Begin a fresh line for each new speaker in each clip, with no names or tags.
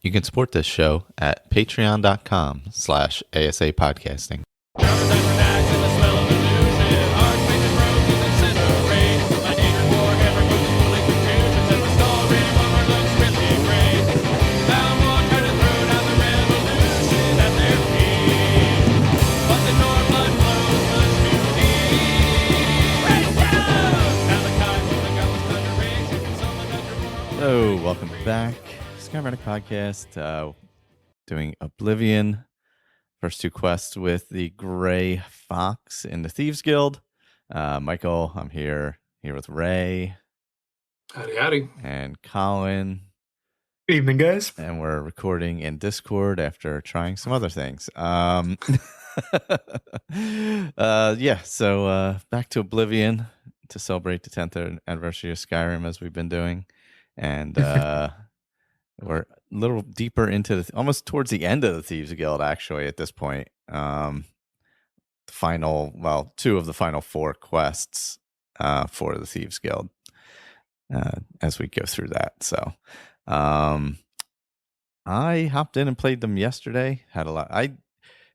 You can support this show at patreon.com/asapodcasting. Hello, welcome back. Skyrim Addict podcast, doing Oblivion. First two quests with the Gray Fox in the Thieves Guild. Michael, I'm here with Ray.
Howdy, howdy.
And Colin.
Evening, guys.
And we're recording in Discord after trying some other things. So back to Oblivion to celebrate the 10th anniversary of Skyrim, as we've been doing. And we're a little deeper into almost towards the end of the Thieves Guild, actually, at this point. Two of the final four quests for the Thieves Guild as we go through that. So I hopped in and played them yesterday. Had a lot.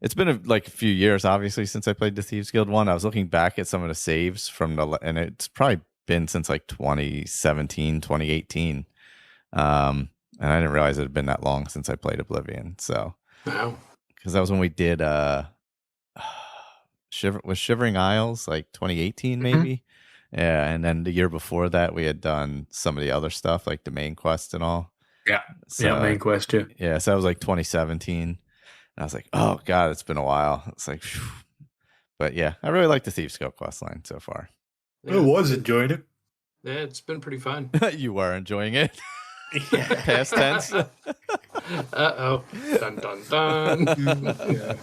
It's been a few years, obviously, since I played the Thieves Guild one. I was looking back at some of the saves and it's probably been since 2017, 2018. And I didn't realize it had been that long since I played Oblivion. So,
wow,
because that was when we did Shivering Isles, 2018 maybe. Yeah, and then the year before that we had done some of the other stuff, like the main quest and all.
Yeah, main quest.
Yeah, so that was 2017. And I was like, oh god, it's been a while. It's like, phew. But yeah, I really like the Thieves Guild quest line so far.
Yeah, I was enjoying it.
Yeah, it's been pretty fun.
You were enjoying it.
Yeah.
Past tense.
Uh-oh. Dun, dun, dun.
Yeah.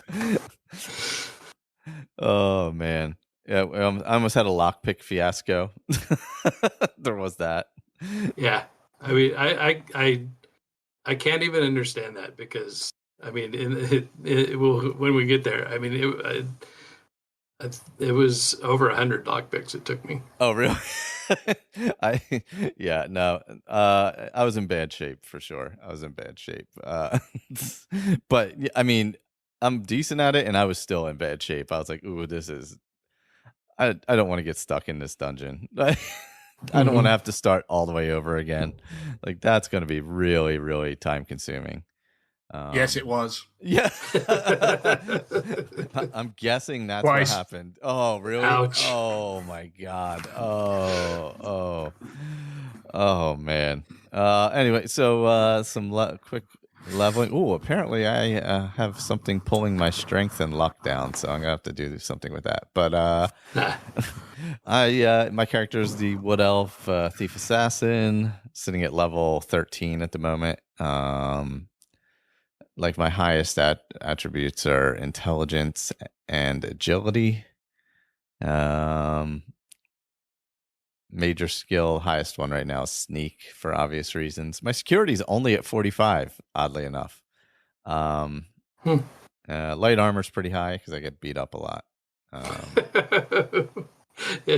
Oh, man. Yeah, I almost had a lockpick fiasco. There was that.
Yeah. I mean, I can't even understand that because, I mean, when we get there, I mean, it was over 100 lockpicks it took me.
Oh, really? I was in bad shape for sure. I was in bad shape. But I mean, I'm decent at it and I was still in bad shape. I was like, ooh, I don't want to get stuck in this dungeon. I don't want to have to start all the way over again. That's going to be really, really time consuming.
Yes, it was.
Yeah. I'm guessing that's
Twice.
What happened. Oh, really?
Ouch.
Oh, my God. Oh, man. Anyway, so some quick leveling. Ooh, apparently I have something pulling my strength and luck down, so I'm going to have to do something with that. But my character is the Wood Elf Thief Assassin, sitting at level 13 at the moment. My highest attributes are intelligence and agility. Major skill, highest one right now is sneak for obvious reasons. My security is only at 45, oddly enough. Light armor's pretty high because I get beat up a lot.
Yeah,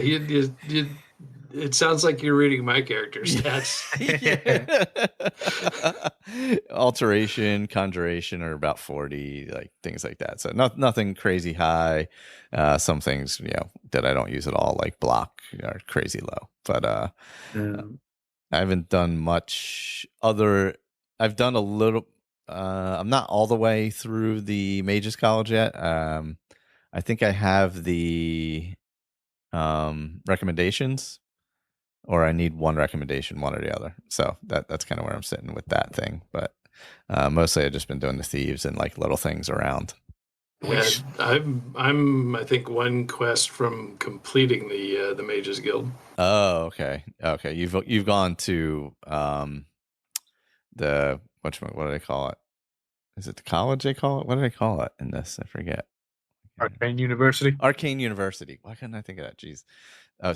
it sounds like you're reading my character stats.
Alteration, conjuration are about 40, things like that. So nothing crazy high. Some things, that I don't use at all, like block, are crazy low. But I haven't done much other. I've done a little. I'm not all the way through the Mages College yet. I think I have the recommendations. Or I need one recommendation, one or the other. So that's kind of where I'm sitting with that thing. But mostly I've just been doing the thieves and little things around.
Yeah, I'm I think one quest from completing the Mages Guild.
Oh, okay. You've gone to the what do they call it? Is it the college they call it? What do they call it in this? I forget.
Arcane University.
Arcane University. Why couldn't I think of that? Jeez.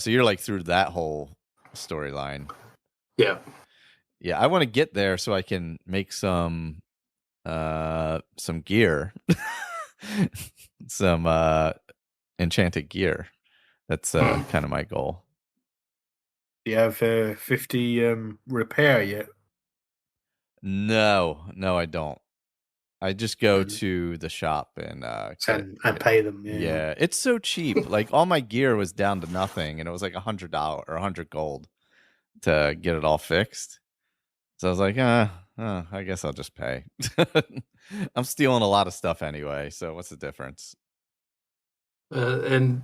So you're through that whole storyline.
Yeah.
I want to get there so I can make some gear. Some enchanted gear. That's kind of my goal.
Do you have 50 repair yet?
No, I don't. I just go to the shop and
pay them.
Yeah, it's so cheap. Like all my gear was down to nothing, and it was like $100 or 100 gold to get it all fixed. So I was like, I guess I'll just pay. I'm stealing a lot of stuff anyway, so what's the difference?
And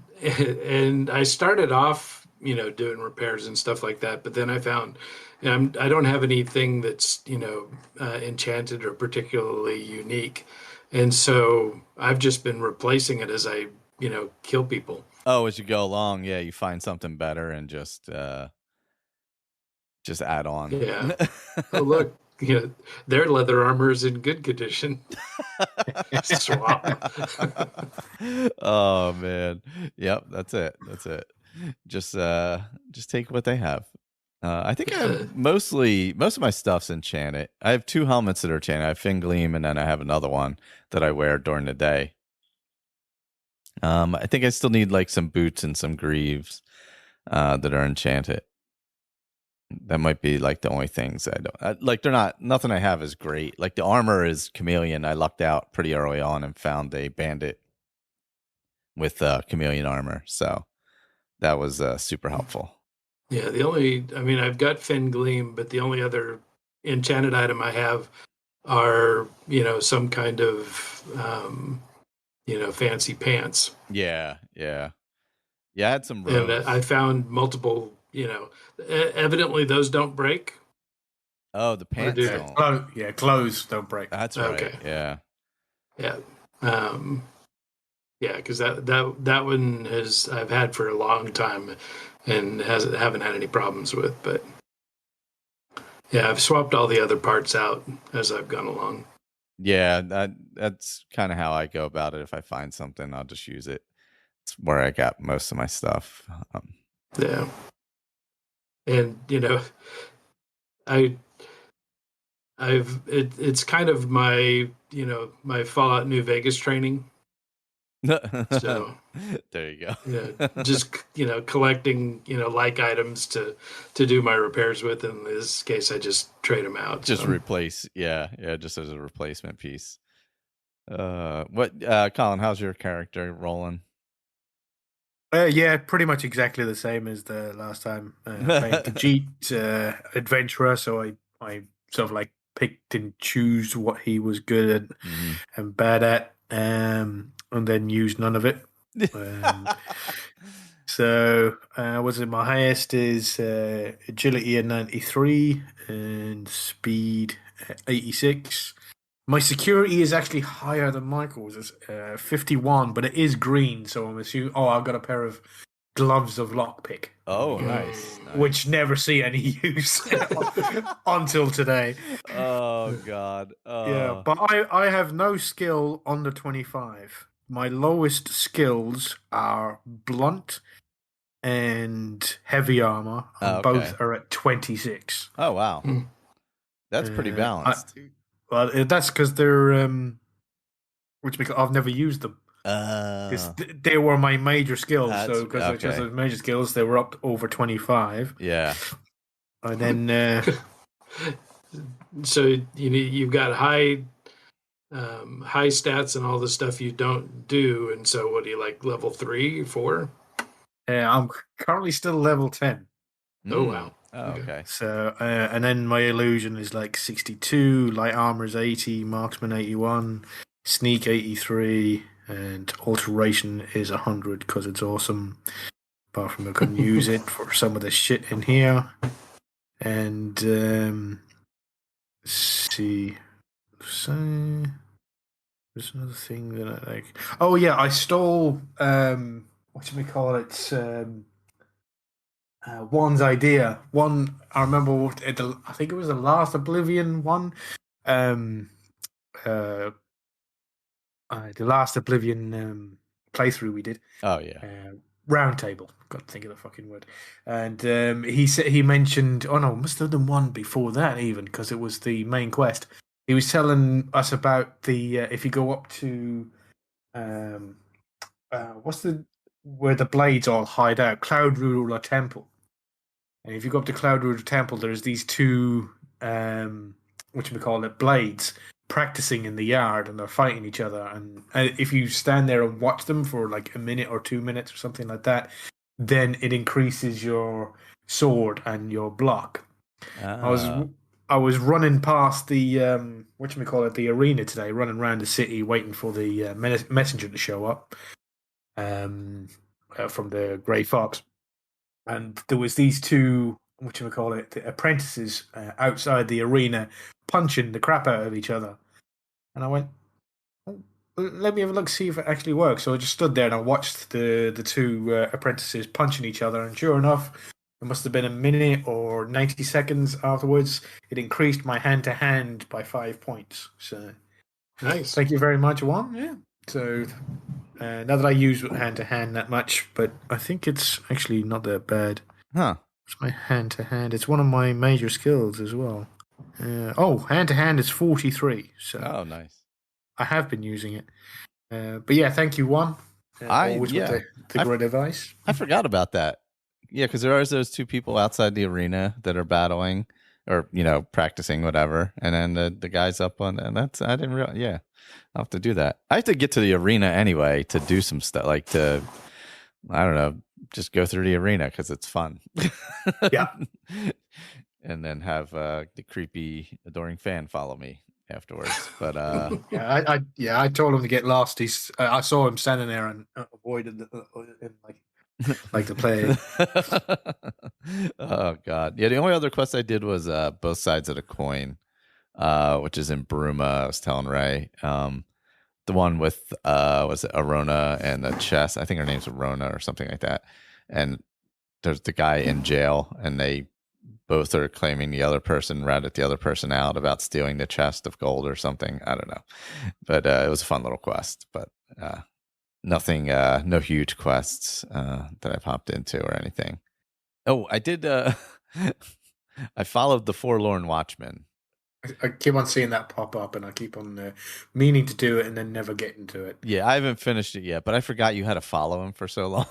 I started off, doing repairs and stuff like that, but then I found, I don't have anything that's enchanted or particularly unique, and so I've just been replacing it as I kill people.
Oh, as you go along, yeah, you find something better and just add on.
Yeah. Oh, look, their leather armor is in good condition. Swap.
Oh man, yep, that's it. Just take what they have. I think I have most of my stuff's enchanted. I have 2 helmets that are enchanted. I have Fin Gleam, and then I have another one that I wear during the day. I think I still need like some boots and some greaves that are enchanted. That might be like the only things I don't like. They're not, nothing I have is great. Like the armor is chameleon. I lucked out pretty early on and found a bandit with chameleon armor, so that was super helpful.
Yeah, I've got Fin Gleam, but the only other enchanted item I have are, some kind of, fancy pants.
Yeah. I had some
robes.
robes.
And I found multiple, evidently those don't break.
Oh, the pants don't.
Clothes don't break.
That's right. Okay. Yeah.
Yeah. Yeah, because that one I've had for a long time and haven't had any problems with. But yeah, I've swapped all the other parts out as I've gone along.
Yeah, that's kind of how I go about it. If I find something, I'll just use it. It's where I got most of my stuff.
Yeah, and it's kind of my my Fallout New Vegas training. So
there you go.
Yeah, just collecting like items to do my repairs with. In this case, I just trade them out.
Just replace, yeah, just as a replacement piece. What, Colin? How's your character rolling?
Yeah, pretty much exactly the same as the last time. Playing Khajiit, adventurer, so I sort of like picked and choose what he was good at and bad at, and then used none of it. So was it my highest is agility at 93 and speed at 86. My security is actually higher than Michael's. It's 51, but it is green, so I'm assuming. Oh, I've got a pair of gloves of lockpick.
Oh, nice.
Which never see any use until today.
Oh God.
Yeah, but I have no skill under 25. My lowest skills are blunt and heavy armor, and both are at 26.
Oh wow, that's pretty balanced.
Well, that's because they're I've never used them. Because they were my major skills. So because those major skills, they were up over 25.
Yeah.
And then
so you've got high stats and all the stuff you don't do, and so what do you like, level 3, 4?
I'm currently still level 10.
Oh wow.
Oh, okay.
So and then my illusion is like 62, light armor is 80, marksman 81, sneak 83, and alteration is 100 because it's awesome. Apart from I couldn't use it for some of the shit in here. And let's see. So there's another thing that I like. Oh yeah, I stole what should we call it? One's idea. One I remember. I think it was the last Oblivion one. The last Oblivion playthrough we did.
Oh yeah.
Round table. Got to think of the fucking word. And he mentioned. Oh no, must have done one before that even because it was the main quest. He was telling us about the if you go up to where the blades all hide out, Cloud Ruler Temple. And if you go up to Cloud Ruler Temple, there's these two blades practicing in the yard, and they're fighting each other. And if you stand there and watch them for like a minute or 2 minutes or something like that, then it increases your sword and your block. I was running past the the arena today, running around the city, waiting for the messenger to show up from the Grey Fox, and there was these two the apprentices outside the arena punching the crap out of each other, and I went, oh, let me have a look, see if it actually works. So I just stood there and I watched the two apprentices punching each other, and sure enough, it must have been a minute or 90 seconds afterwards, it increased my hand-to-hand by 5 points. So
nice.
Thank you very much, Juan. Yeah. So not that I use hand-to-hand that much, but I think it's actually not that bad.
Huh.
It's my hand-to-hand. It's one of my major skills as well. Hand-to-hand is 43. So
nice.
I have been using it. But yeah, thank you, Juan. Always with the great advice.
I forgot about that. Yeah, because there are those two people outside the arena that are battling or, practicing whatever. And then the guy's up on, and I didn't realize, yeah, I'll have to do that. I have to get to the arena anyway to do some stuff, like I don't know, just go through the arena because it's fun.
Yeah.
And then have the creepy, adoring fan follow me afterwards. But
I told him to get lost. I saw him standing there and avoided him like the plague.
Oh God. Yeah, the only other quest I did was both sides of the coin, which is in Bruma. I was telling Ray. The one with was it Arona and the chest. I think her name's Arona or something like that. And there's the guy in jail, and they both are claiming the other person ratted the other person out about stealing the chest of gold or something. I don't know. But it was a fun little quest. But nothing, no huge quests that I popped into or anything. Oh, I did. I followed the Forlorn Watchman.
I keep on seeing that pop up, and I keep on meaning to do it and then never getting to it.
Yeah, I haven't finished it yet, but I forgot you had to follow him for so long.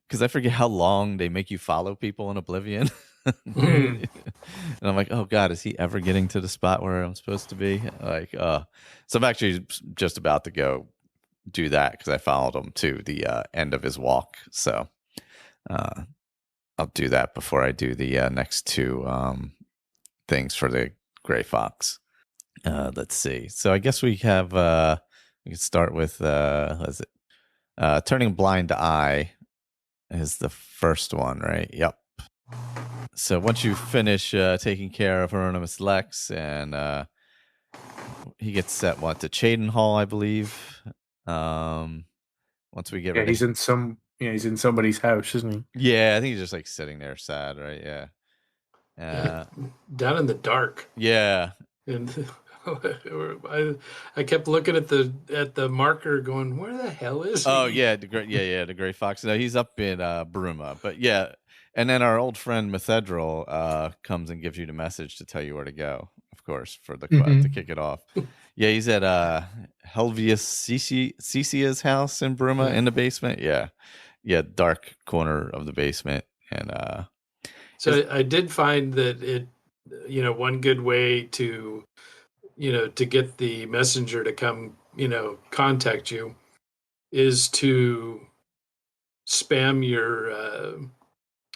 Because I forget how long they make you follow people in Oblivion. And I'm like, oh God, is he ever getting to the spot where I'm supposed to be? So I'm actually just about to go do that because I followed him to the end of his walk. So I'll do that before I do the next two things for the Grey Fox. Let's see. So I guess we have we can start with Turning Blind Eye is the first one, right? Yep. So once you finish taking care of Hieronymus Lex, and he gets set to Cheydinhall, I believe. Once we get ready.
He's in somebody's house, isn't he?
Yeah, I think he's just like sitting there sad, right? Yeah.
Down in the dark.
Yeah.
And I kept looking at the marker, going, "Where the hell is he?"
Oh yeah, the Grey Fox. No, he's up in Bruma. But yeah, and then our old friend Methedral comes and gives you the message to tell you where to go. Of course, for the quest to kick it off. Yeah, he's at Helvius Cecia's house in Bruma in the basement. Yeah, dark corner of the basement. And
so I did find that it, one good way to to get the messenger to come, contact you is to spam your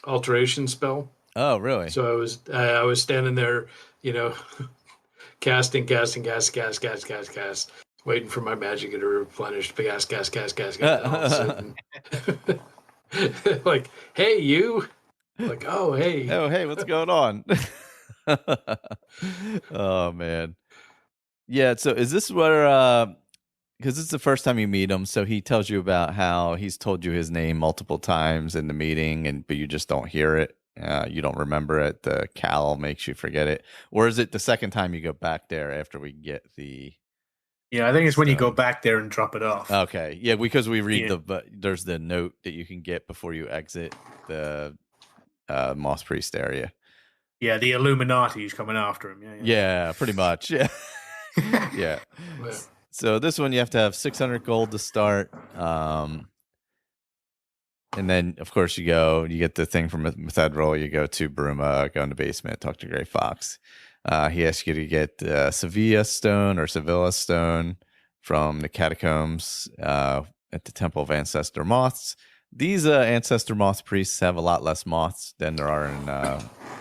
alteration spell.
Oh, really?
So I was standing there, casting, waiting for my magic to replenish. Cast. All of a sudden, like, hey, you. Like, oh, hey,
what's going on? Oh man. Yeah, so is this where because it's the first time you meet him, so he tells you about how he's told you his name multiple times in the meeting, but you just don't hear it. You don't remember it. The cowl makes you forget it. Or is it the second time you go back there after we get the...
Yeah, I think it's when you go back there and drop it off.
Okay. Yeah, because we read there's the note that you can get before you exit the Moss Priest area.
Yeah, the Illuminati's coming after him.
Yeah, pretty much. Yeah. Yeah. So this one you have to have 600 gold to start. And then, of course, you get the thing from Methedral, you go to Bruma, go in the basement, talk to Grey Fox. He asks you to get Sevilla Stone from the catacombs at the Temple of Ancestor Moths. These Ancestor Moth priests have a lot less moths than there are in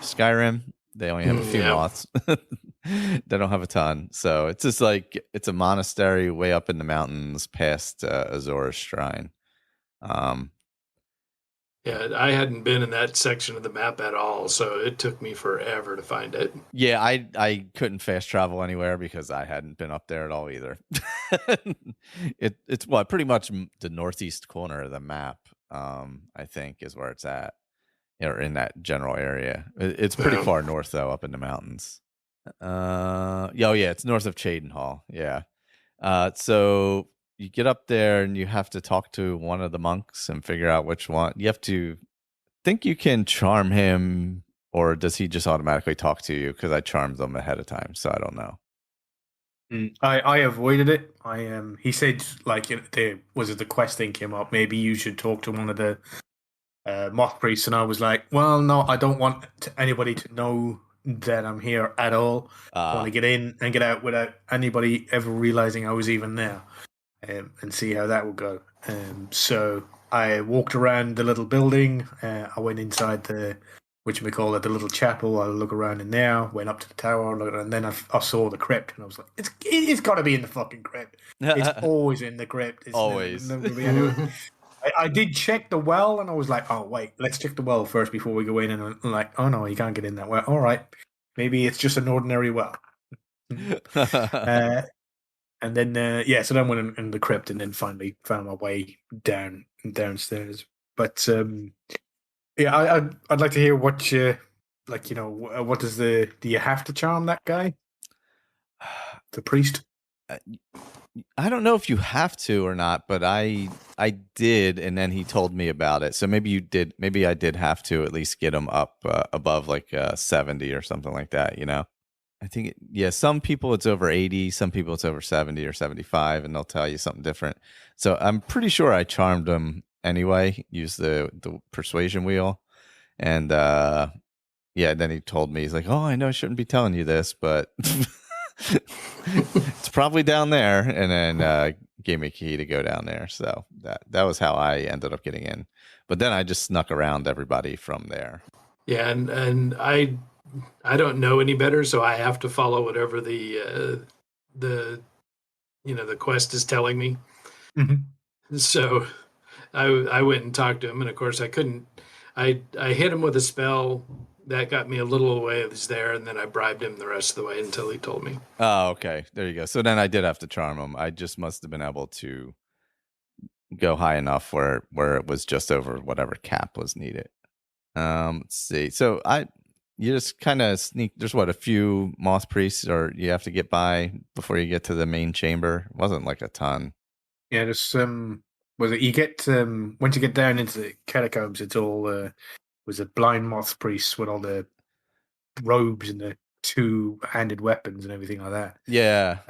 Skyrim. They only have a few moths. They don't have a ton. So it's just like it's a monastery way up in the mountains past Azor's Shrine.
Yeah, I hadn't been in that section of the map at all, so it took me forever to find it.
Yeah, I couldn't fast travel anywhere because I hadn't been up there at all either. It's pretty much the northeast corner of the map. I think is where it's at, or in that general area. It's pretty far north though, up in the mountains. Yeah, it's north of Cheydinhal. Yeah. So you get up there and you have to talk to one of the monks and figure out which one. You have to think you can charm him, or does he just automatically talk to you? Because I charmed them ahead of time, so I don't know.
I avoided it. He said like the quest thing came up. Maybe you should talk to one of the moth priests, and I was like, well, no, I don't want anybody to know that I'm here at all. I want to get in and get out without anybody ever realizing I was even there, and see how that would go. So I walked around the little building. I went inside the the little chapel. I look around in there. Went up to the tower, and then I saw the crypt, and I was like, it's got to be in the fucking crypt. It's always in the crypt. It's
always.
I did check the well, and I was like, oh, wait, let's check the well first before we go in. And I'm like, oh, no, you can't get in that well. All right. Maybe it's just an ordinary well. And then, so then went in the crypt and then finally found my way downstairs. But, I'd like to hear what what do you have to charm that guy? The priest?
I don't know if you have to or not, but I did, and then he told me about it. So maybe you did. Maybe I did have to at least get him up above like 70 or something like that. I think some people it's over 80, some people it's over 70 or 75, and they'll tell you something different. So I'm pretty sure I charmed him anyway. Use the persuasion wheel, and then he told me, he's like, "Oh, I know I shouldn't be telling you this, but." It's probably down there, and then gave me a key to go down there. So that was how I ended up getting in. But then I just snuck around everybody from there.
Yeah, and I don't know any better, so I have to follow whatever the quest is telling me. Mm-hmm. So I went and talked to him, and of course I couldn't. I hit him with a spell. That got me a little way there, and then I bribed him the rest of the way until he told me.
Oh, okay. There you go. So then I did have to charm him. I just must have been able to go high enough where it was just over whatever cap was needed. Let's see. So you just kind of sneak. There's a few moth priests, or you have to get by before you get to the main chamber. It wasn't like a ton.
Yeah, there's you get once you get down into the catacombs, it's all was a blind moth priest with all the robes and the two-handed weapons and everything like that.
Yeah.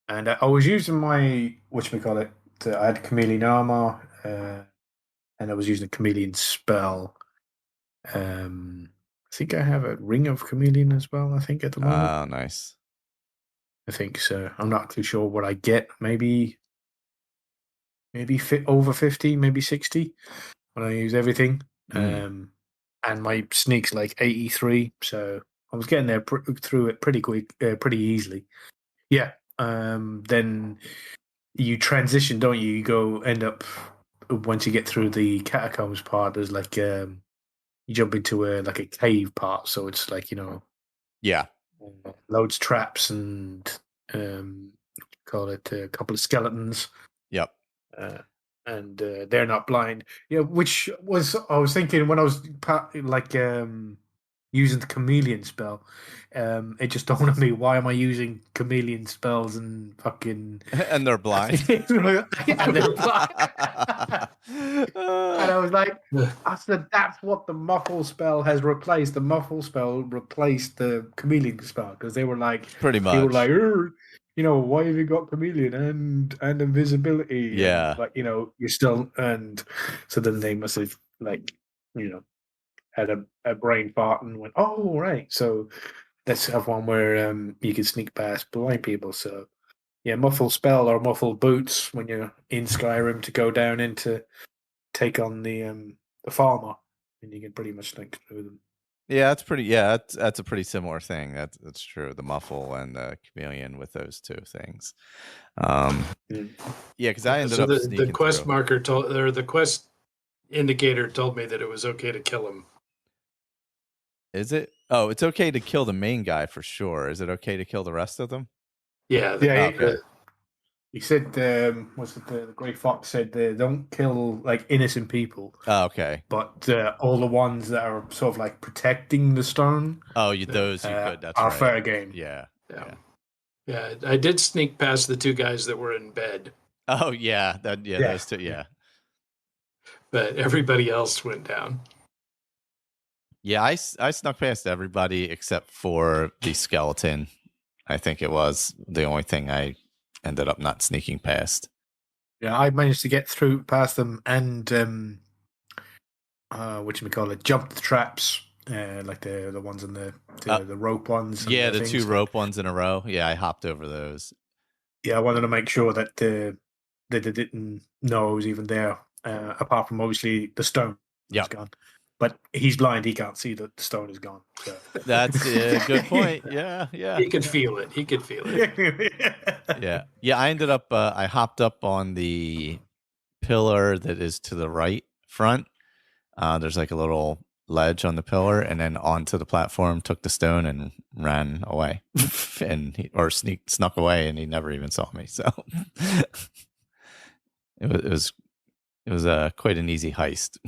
And I was using my I had chameleon armor, and I was using a chameleon spell. I think I have a ring of chameleon as well. I think at the moment.
Oh, nice.
I think so. I'm not too sure what I get. Maybe fit over 50, maybe 60 when I use everything. And my sneak's like 83, so I was getting there through it pretty quick, pretty easily. Yeah. Then you transition, don't you? You end up once you get through the catacombs part. There's like you jump into a cave part, so it's like loads of traps and call it a couple of skeletons.
Yep.
And they're not blind. Yeah, which was I was thinking when I was using the chameleon spell. It just dawned on me, why am I using chameleon spells and fucking
and they're blind.
And they're blind. And I was like, I said that's what the muffle spell has replaced. The muffle spell replaced the chameleon spell because they were like
pretty much.
They were like, why have you got chameleon and invisibility?
Yeah.
And, you're still, and so then they must have had a brain fart and went, oh, right. So let's have one where you can sneak past blind people. So yeah, muffle spell or muffle boots when you're in Skyrim to go down into take on the farmer, and you can pretty much sneak through them.
Yeah, that's pretty. Yeah, that's a pretty similar thing. That's true. The muffle and the chameleon with those two things. Yeah, because I ended
So
up
the
sneaking
quest
through.
marker told, or the quest indicator told me that it was okay to kill him.
Is it? Oh, it's okay to kill the main guy for sure. Is it okay to kill the rest of them?
Yeah.
Okay.
He said, "Was it the Grey Fox said they don't kill like innocent people,
Oh, okay.
but all the ones that are sort of like protecting the stone,
Oh, those you could. That's
are
right.
fair game."
Yeah.
Yeah. I did sneak past the two guys that were in bed,
Oh, yeah. Those two. Yeah.
but everybody else went down.
Yeah, I snuck past everybody except for the skeleton. I think it was the only thing I ended up not sneaking past.
Yeah, I managed to get through past them and jump the traps, like the ones in the rope ones. And
Yeah, the
things.
two rope ones in a row. Yeah, I hopped over those.
Yeah, I wanted to make sure that they didn't know I was even there. Apart from obviously the stone is gone, but he's blind; he can't see that the stone is gone. So.
That's a good point. Yeah.
He could feel it.
Yeah. I ended up. I hopped up on the pillar that is to the right front. There's like a little ledge on the pillar, and then onto the platform. Took the stone and ran away, snuck away, and he never even saw me. So it was quite an easy heist.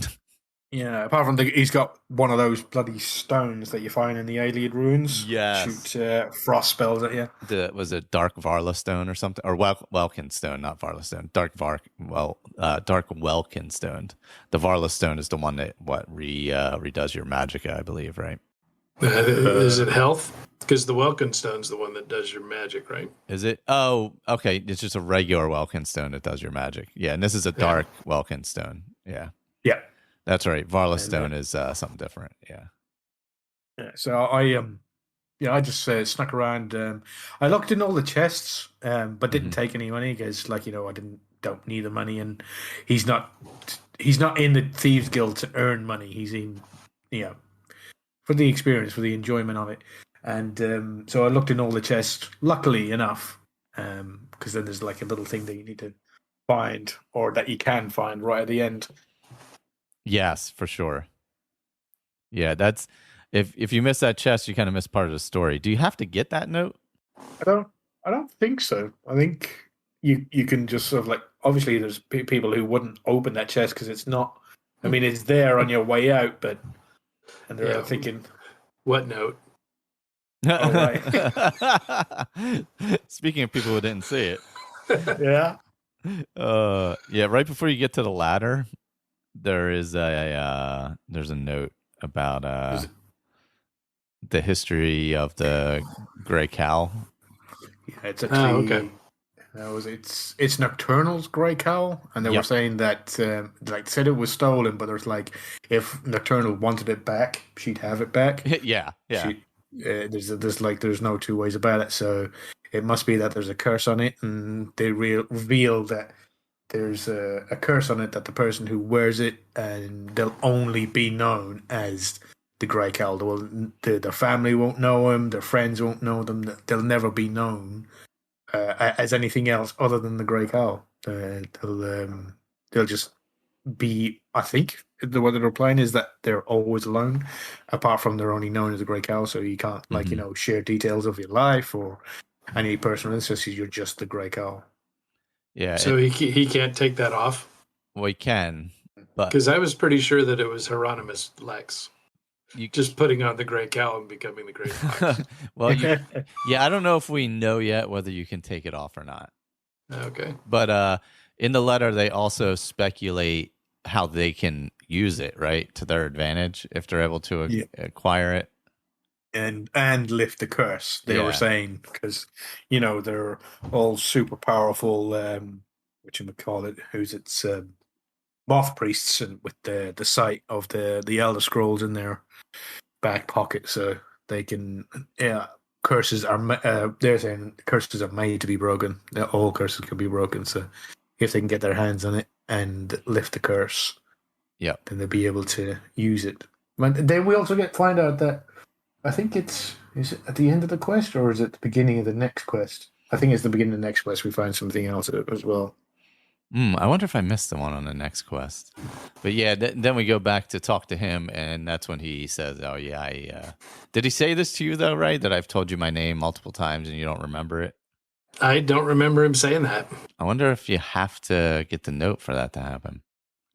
Yeah, apart from he's got one of those bloody stones that you find in the alien ruins.
Yes.
Shoot frost spells at you.
Was it Dark Varla stone or something? Or Welkin stone, not Varla stone. Dark Welkin stone. The Varla stone is the one that redoes your magicka, I believe, right?
Is it health? Because the Welkin stone's the one that does your magic, right?
Is it? Oh, okay. It's just a regular Welkin stone that does your magic. Yeah, and this is a dark Welkin stone. Yeah.
Yeah.
That's right. Varla stone is something different. Yeah.
Yeah. So I just snuck around. I looked in all the chests, but didn't take any money because, I don't need the money, and he's not in the Thieves Guild to earn money. He's in, for the experience, for the enjoyment of it. And so I looked in all the chests. Luckily enough, because then there's like a little thing that you need to find, or that you can find right at the end.
Yes, for sure. Yeah, that's if you miss that chest, you kind of miss part of the story. Do you have to get that note?
I don't think so. I think you can just sort of obviously there's people who wouldn't open that chest because it's not. I mean, it's there on your way out, and they're thinking,
what note?
Oh, right.
Speaking of people who didn't see it,
yeah.
Yeah. Right before you get to the ladder, there's a note about the history of the gray cow.
Yeah, it's actually
okay.
It's Nocturnal's grey cow, and they were saying that said it was stolen, but there's if Nocturnal wanted it back, she'd have it back.
Yeah.
There's no two ways about it. So it must be that there's a curse on it, and they reveal that there's a curse on it that the person who wears it, and they'll only be known as the grey cow. Their family won't know him, their friends won't know them. They'll never be known as anything else other than the grey cow. They'll just be. I think the way they're playing is that they're always alone, apart from they're only known as the grey cow. So you can't share details of your life or any personal instances. You're just the grey cow.
Yeah.
So he can't take that off.
Well, he can, but
because I was pretty sure that it was Hieronymus Lex. You just putting on the gray cow and becoming the gray fox.
Well, I don't know if we know yet whether you can take it off or not.
Okay.
But in the letter, they also speculate how they can use it, right, to their advantage if they're able to acquire it.
And lift the curse, they were saying, because, they're all super powerful, moth priests, and with the sight of the Elder Scrolls in their back pocket, so they can. Curses are. They're saying curses are made to be broken. All curses can be broken. So if they can get their hands on it and lift the curse,
Yep.
then they'll be able to use it. But then we also find out that I think is it at the end of the quest or is it the beginning of the next quest? I think it's the beginning of the next quest. We find something else as well.
I wonder if I missed the one on the next quest. But yeah, then we go back to talk to him, and that's when he says, "Oh yeah, did he say this to you though? Right? That I've told you my name multiple times and you don't remember it."
I don't remember him saying that.
I wonder if you have to get the note for that to happen.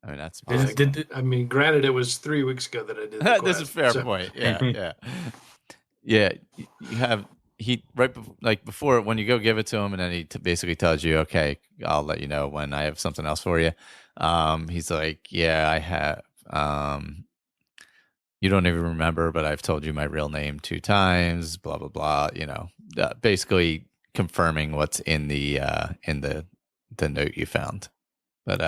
I mean, that's possible.
I mean, granted, it was 3 weeks ago that I did the quest.
This is a fair point. Yeah. You have before when you go give it to him, and then he basically tells you, "Okay, I'll let you know when I have something else for you." He's like, "Yeah, I have. You don't even remember, but I've told you my real name 2 times. Blah blah blah. Basically confirming what's in the note you found." But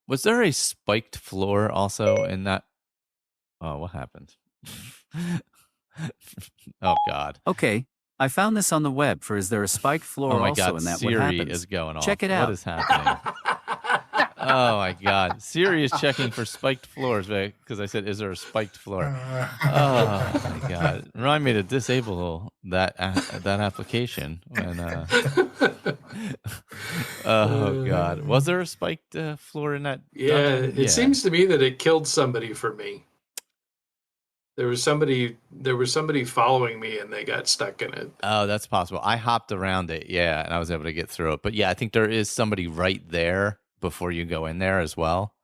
was there a spiked floor also in that? Oh, what happened? Oh God.
Okay, I found this on the web. Is there a spiked floor
oh my
also
God,
in that?
Siri
what happens?
is going off.
Check it out.
What is happening? Oh my God, Siri is checking for spiked floors because I said, "Is there a spiked floor?" Oh my God, remind me to disable that application. When, oh God, was there a spiked floor in that?
Yeah,
dungeon?
it seems to me that it killed somebody for me. There was somebody following me and they got stuck in it.
Oh, that's possible. I hopped around it, yeah, and I was able to get through it. But yeah, I think there is somebody right there before you go in there as well.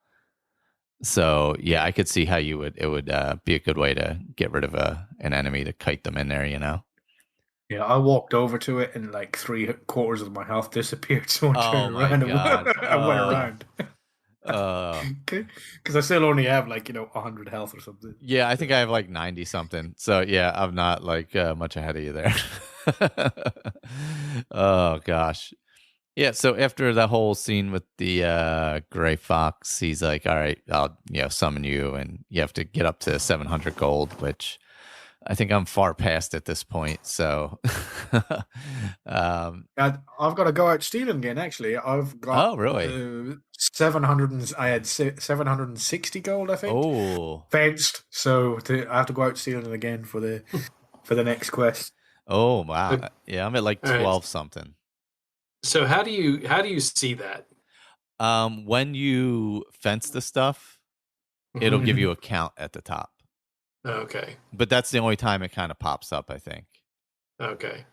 So yeah, I could see how it would be a good way to get rid of an enemy to kite them in there,
Yeah, I walked over to it and like 3/4 of my health disappeared. So I turned around and I went around. Because I still only have 100 health or something.
Yeah, I think I have 90 something. So yeah, I'm not much ahead of you there. Oh gosh. Yeah, so after the whole scene with the gray fox, he's like, "All right, I'll summon you, and you have to get up to 700 gold," which I think I'm far past at this point. So
I've got to go out stealing again. Actually, I've got.
Oh, really?
700. I had 760 gold, I think.
Oh,
fenced. So I have to go out stealing again for the next quest.
Oh wow! Yeah, I'm at 12 something.
So how do you see that?
When you fence the stuff, it'll give you a count at the top.
Okay.
But that's the only time it kind of pops up, I think.
Okay.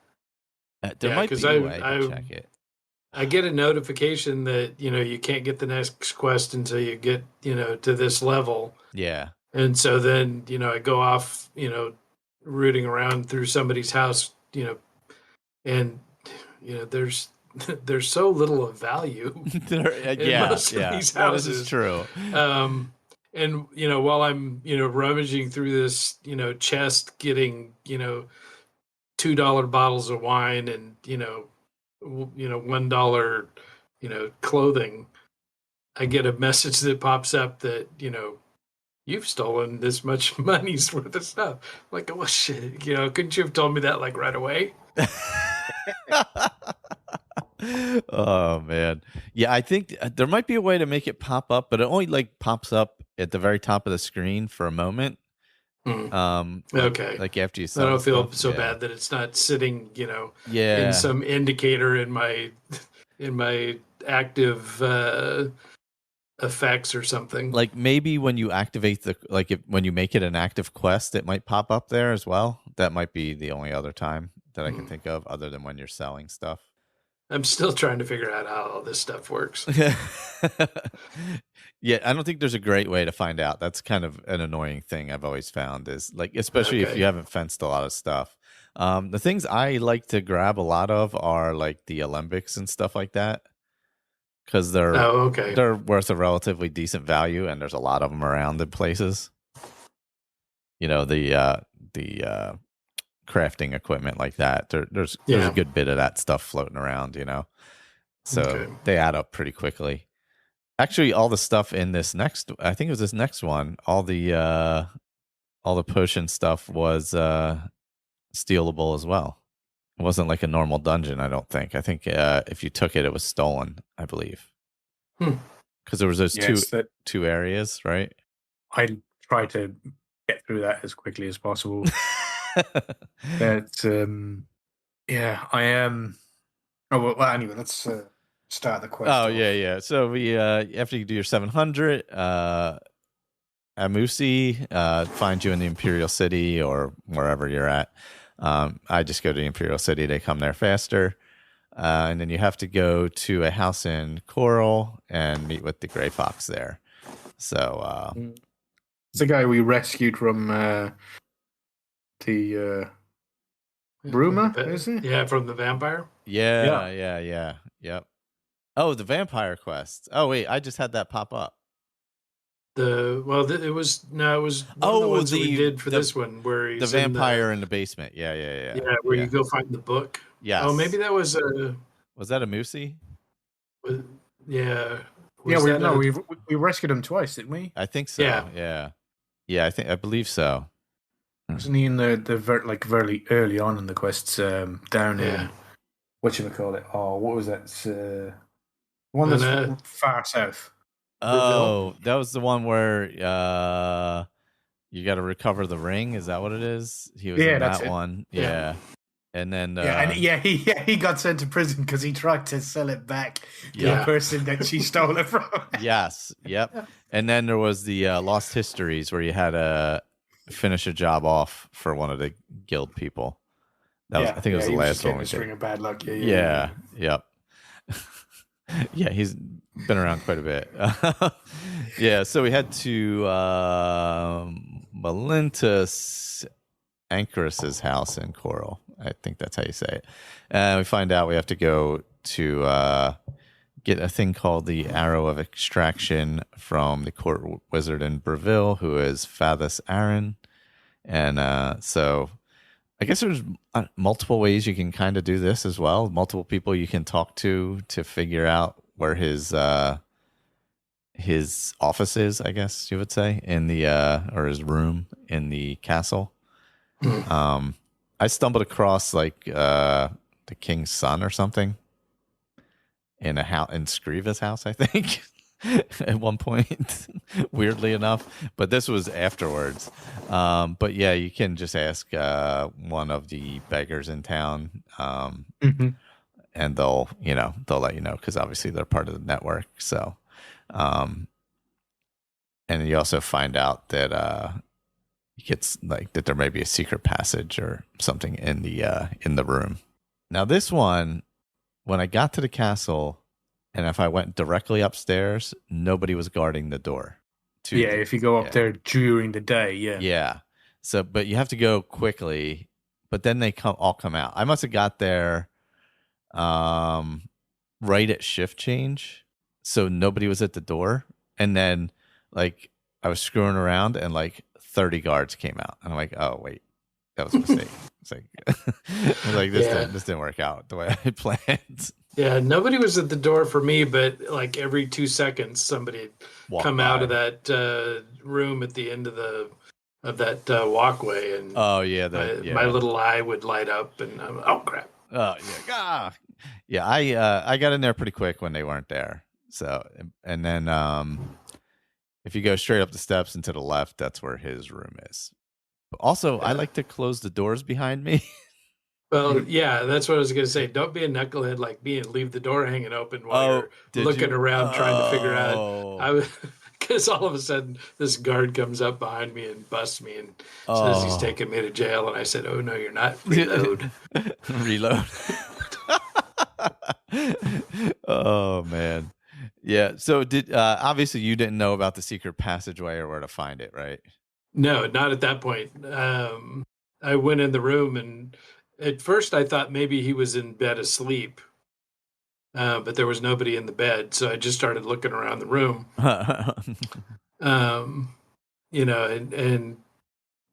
There might be a way to check it.
I get a notification that, you can't get the next quest until you get, to this level.
Yeah.
And so then, I go off, rooting around through somebody's house, and, there's so little of value in most of these houses.
This is true.
And while I'm rummaging through this chest, getting $2 bottles of wine and $1 clothing, I get a message that pops up that you've stolen this much money's worth of stuff. I'm like, well, shit, couldn't you have told me that right away?
Oh man, yeah. I think there might be a way to make it pop up, but it only pops up at the very top of the screen for a moment.
Okay.
After you
I don't feel so bad that it's not sitting, in some indicator in my active effects or something.
Maybe when you activate when you make it an active quest, it might pop up there as well. That might be the only other time that I can think of, other than when you're selling stuff.
I'm still trying to figure out how all this stuff works.
Yeah, I don't think there's a great way to find out. That's kind of an annoying thing I've always found is especially if you haven't fenced a lot of stuff. The things I like to grab a lot of are the Olympics and stuff like that, because they're worth a relatively decent value, and there's a lot of them around in places. The crafting equipment like that. There's a good bit of that stuff floating around, so they add up pretty quickly. Actually, all the stuff in this next, I think it was this next one, all the all the potion stuff was stealable as well. It wasn't like a normal dungeon, I don't think. I think if you took it, it was stolen, I believe. Because there was those two areas, right?
I tried to get through that as quickly as possible. But yeah, I am. Oh well. Anyway, let's start the quest.
Oh yeah. So we after you do your 700, Amusi finds you in the Imperial City or wherever you're at. I just go to the Imperial City. They come there faster. And then you have to go to a house in Coral and meet with the Grey Fox there. So
it's the guy we rescued from the Bruma, is it?
Yeah, from the vampire.
Yeah. Yep. Oh, the vampire quest. Oh wait, I just had that pop up.
It was one of the ones we did for this one where he's
the vampire in the basement. Yeah.
Yeah, where you go find the book.
Yes.
Oh, maybe that was
Was that a Moosey?
Yeah.
We rescued him twice, didn't we?
I think so. Yeah. I believe so.
Wasn't he in the very early on in the quests down in whatchamacallit? Oh, what was that? One that's far south.
Oh, that was the one where you got to recover the ring. Is that what it is? He was in that one. Yeah. And then
he got sent to prison because he tried to sell it back to the person that she stole it from.
Yes. Yep. And then there was the Lost Histories where you had to finish a job off for one of the guild people. I think it was the last one we did.
Ring of bad luck.
Yeah. Yep. Yeah, he's been around quite a bit. Yeah, so we had to Malintus Anchorus's house in Coral. I think that's how you say it. And we find out we have to go to get a thing called the Arrow of Extraction from the court wizard in Breville, who is Fathus Aaron. And so I guess there's multiple ways you can kind of do this as well. Multiple people you can talk to figure out where his office is, I guess you would say, in the or his room in the castle. I stumbled across like the king's son or something in a house in Scriva's house, I think. At one point, weirdly enough, but this was afterwards. But yeah, you can just ask one of the beggars in town, and they'll let you know because obviously they're part of the network. So, and you also find out that it's like that there may be a secret passage or something in the room. Now, this one, when I got to the castle. And if I went directly upstairs, nobody was guarding the door.
If you go up there during the day,
Yeah. So, but you have to go quickly. But then they all come out. I must have got there right at shift change. So nobody was at the door. And then like I was screwing around and like 30 guards came out. And I'm like, oh, wait, that was a mistake. It's like, this didn't work out the way I planned.
Yeah, nobody was at the door for me, but like every 2 seconds, somebody would come out of that room at the end of that walkway, and my little eye would light up, and I'm, oh crap!
Oh yeah, I got in there pretty quick when they weren't there. So, and then if you go straight up the steps and to the left, that's where his room is. Also, I like to close the doors behind me.
Well, yeah, that's what I was going to say. Don't be a knucklehead like me and leave the door hanging open while you're looking around trying to figure out. Because all of a sudden this guard comes up behind me and busts me and says he's taking me to jail. And I said, oh, no, you're not. Reload.
Reload. Oh, man. Yeah. So obviously you didn't know about the secret passageway or where to find it, right?
No, not at that point. I went in the room and at first I thought maybe he was in bed asleep, but there was nobody in the bed. So I just started looking around the room, and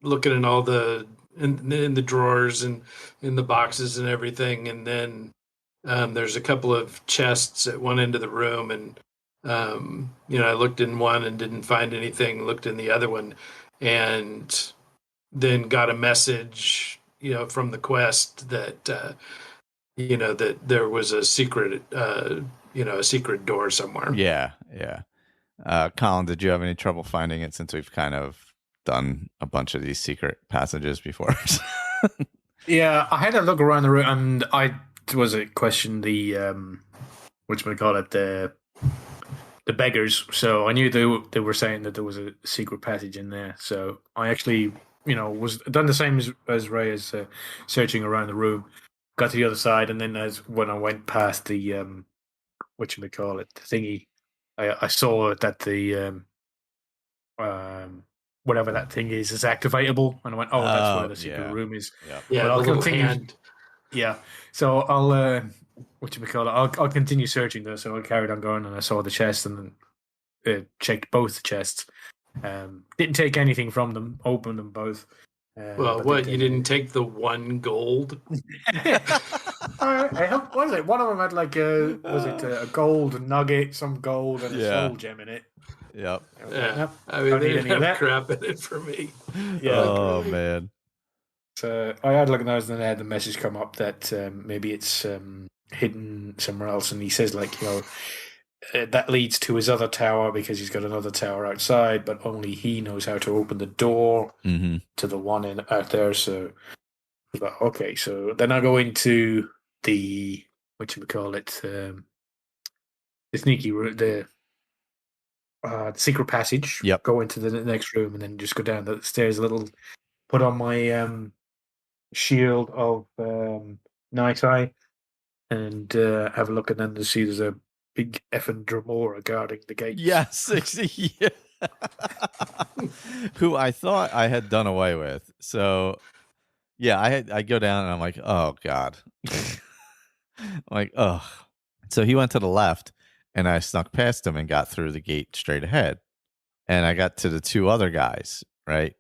looking in all in the drawers and in the boxes and everything. And then there's a couple of chests at one end of the room. And, I looked in one and didn't find anything, looked in the other one. And then got a message, from the quest that that there was a secret, a secret door somewhere.
Yeah. Colin, did you have any trouble finding it since we've kind of done a bunch of these secret passages before?
Yeah, I had a look around the room, and I questioned the whatchamacallit, the beggars. So I knew they were saying that there was a secret passage in there. So I actually, was done the same as Ray, as searching around the room. Got to the other side, and then when I went past the whatchamacallit, the thingy, I saw that the whatever that thing is activatable, and I went, oh, that's where the secret room is.
Yeah,
but I'll
the little
continue.
hand.
Yeah, so I'll I'll continue searching though. So I carried on going, and I saw the chest, and then checked both chests. Didn't take anything from them. Opened them both.
Well, what, you didn't take the 1 gold?
What was it? One of them had like a gold nugget, some gold, and a soul gem in it.
Yep.
Yeah. I mean, they didn't have crap in it for me.
Yeah.
Oh man.
So I had a look at those, and then I had the message come up that maybe it's hidden somewhere else, and he says that leads to his other tower, because he's got another tower outside, but only he knows how to open the door to the one out there. So, okay, so then I go into the the sneaky route, the secret passage.
Yep.
Go into the next room, and then just go down the stairs a little. Put on my shield of Night Eye, and have a look, and then to see there's a big effing Dremora guarding the gates.
Yes. Yeah. Who I thought I had done away with. So yeah, I go down and I'm like, oh God. I'm like, oh. So he went to the left, and I snuck past him and got through the gate straight ahead. And I got to the 2 other guys, right?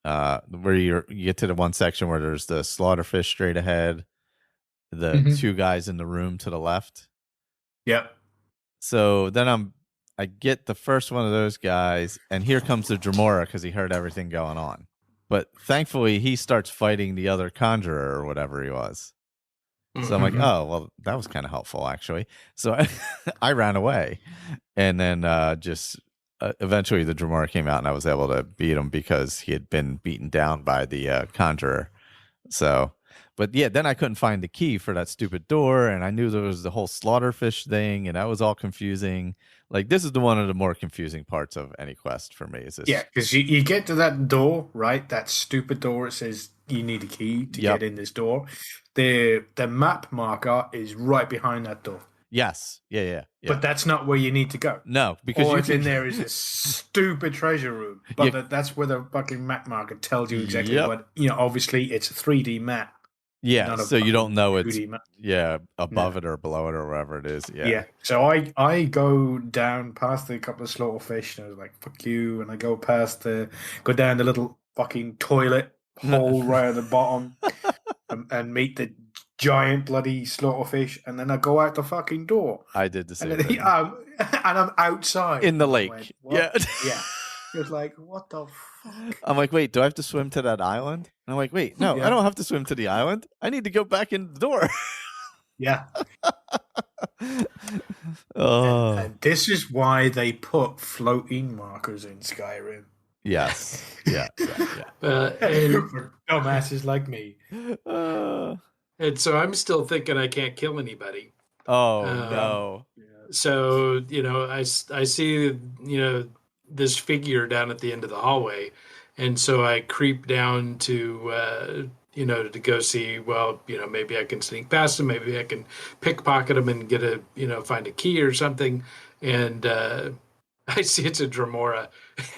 Where you get to the one section where there's the slaughterfish straight ahead, the 2 guys in the room to the left.
Yep.
So then I get the first one of those guys, and here comes the Dremora, because he heard everything going on. But thankfully, he starts fighting the other conjurer or whatever he was. So I'm like, oh, well, that was kind of helpful, actually. So I ran away, and then eventually the Dremora came out, and I was able to beat him because he had been beaten down by the conjurer. So, but yeah, then I couldn't find the key for that stupid door, and I knew there was the whole slaughterfish thing, and that was all confusing. Like, this is one of the more confusing parts of any quest for me. Is this?
Yeah, because you get to that door, right? That stupid door. It says you need a key to get in this door. The map marker is right behind that door.
Yes. Yeah.
But that's not where you need to go.
No, because
all in there is a stupid treasure room. But that's where the fucking map marker tells you exactly what. Obviously it's a 3D map.
Yeah, so you don't know it's
map.
above it or below it or wherever it is. Yeah.
So I go down past a couple of slaughterfish, and I was like, "Fuck you!" And I go down the little fucking toilet hole right at the bottom, and meet the giant bloody slaughterfish, and then I go out the fucking door.
I did the same
thing. And I'm outside
in the lake.
Yeah. It was like, what the fuck?
I'm like, wait, do I have to swim to that island? And I'm like, wait, no, I don't have to swim to the island. I need to go back in the door.
Yeah.
And
this is why they put floating markers in Skyrim.
Yes. Yeah.
For dumbasses like me.
And so I'm still thinking I can't kill anybody.
Oh, no.
So, I see, this figure down at the end of the hallway. And so I creep down to, to go see, maybe I can sneak past him. Maybe I can pickpocket him and get find a key or something. And I see it's a Dremora.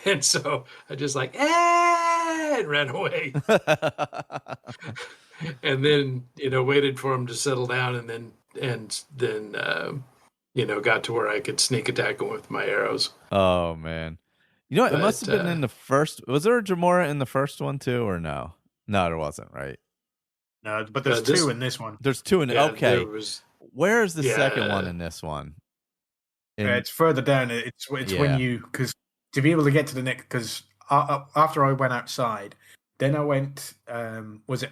And so I just and ran away. And then, waited for him to settle down, and then got to where I could sneak attack him with my arrows.
Oh, man. It must have been in the first. Was there a Dremora in the first one too, or no? No, there wasn't, right?
No, but there's 2 in this one.
There's 2 in okay. Where is the second one in this one?
It's further down. It's when because to be able to get to the next, because after I went outside, Then I went. Was it?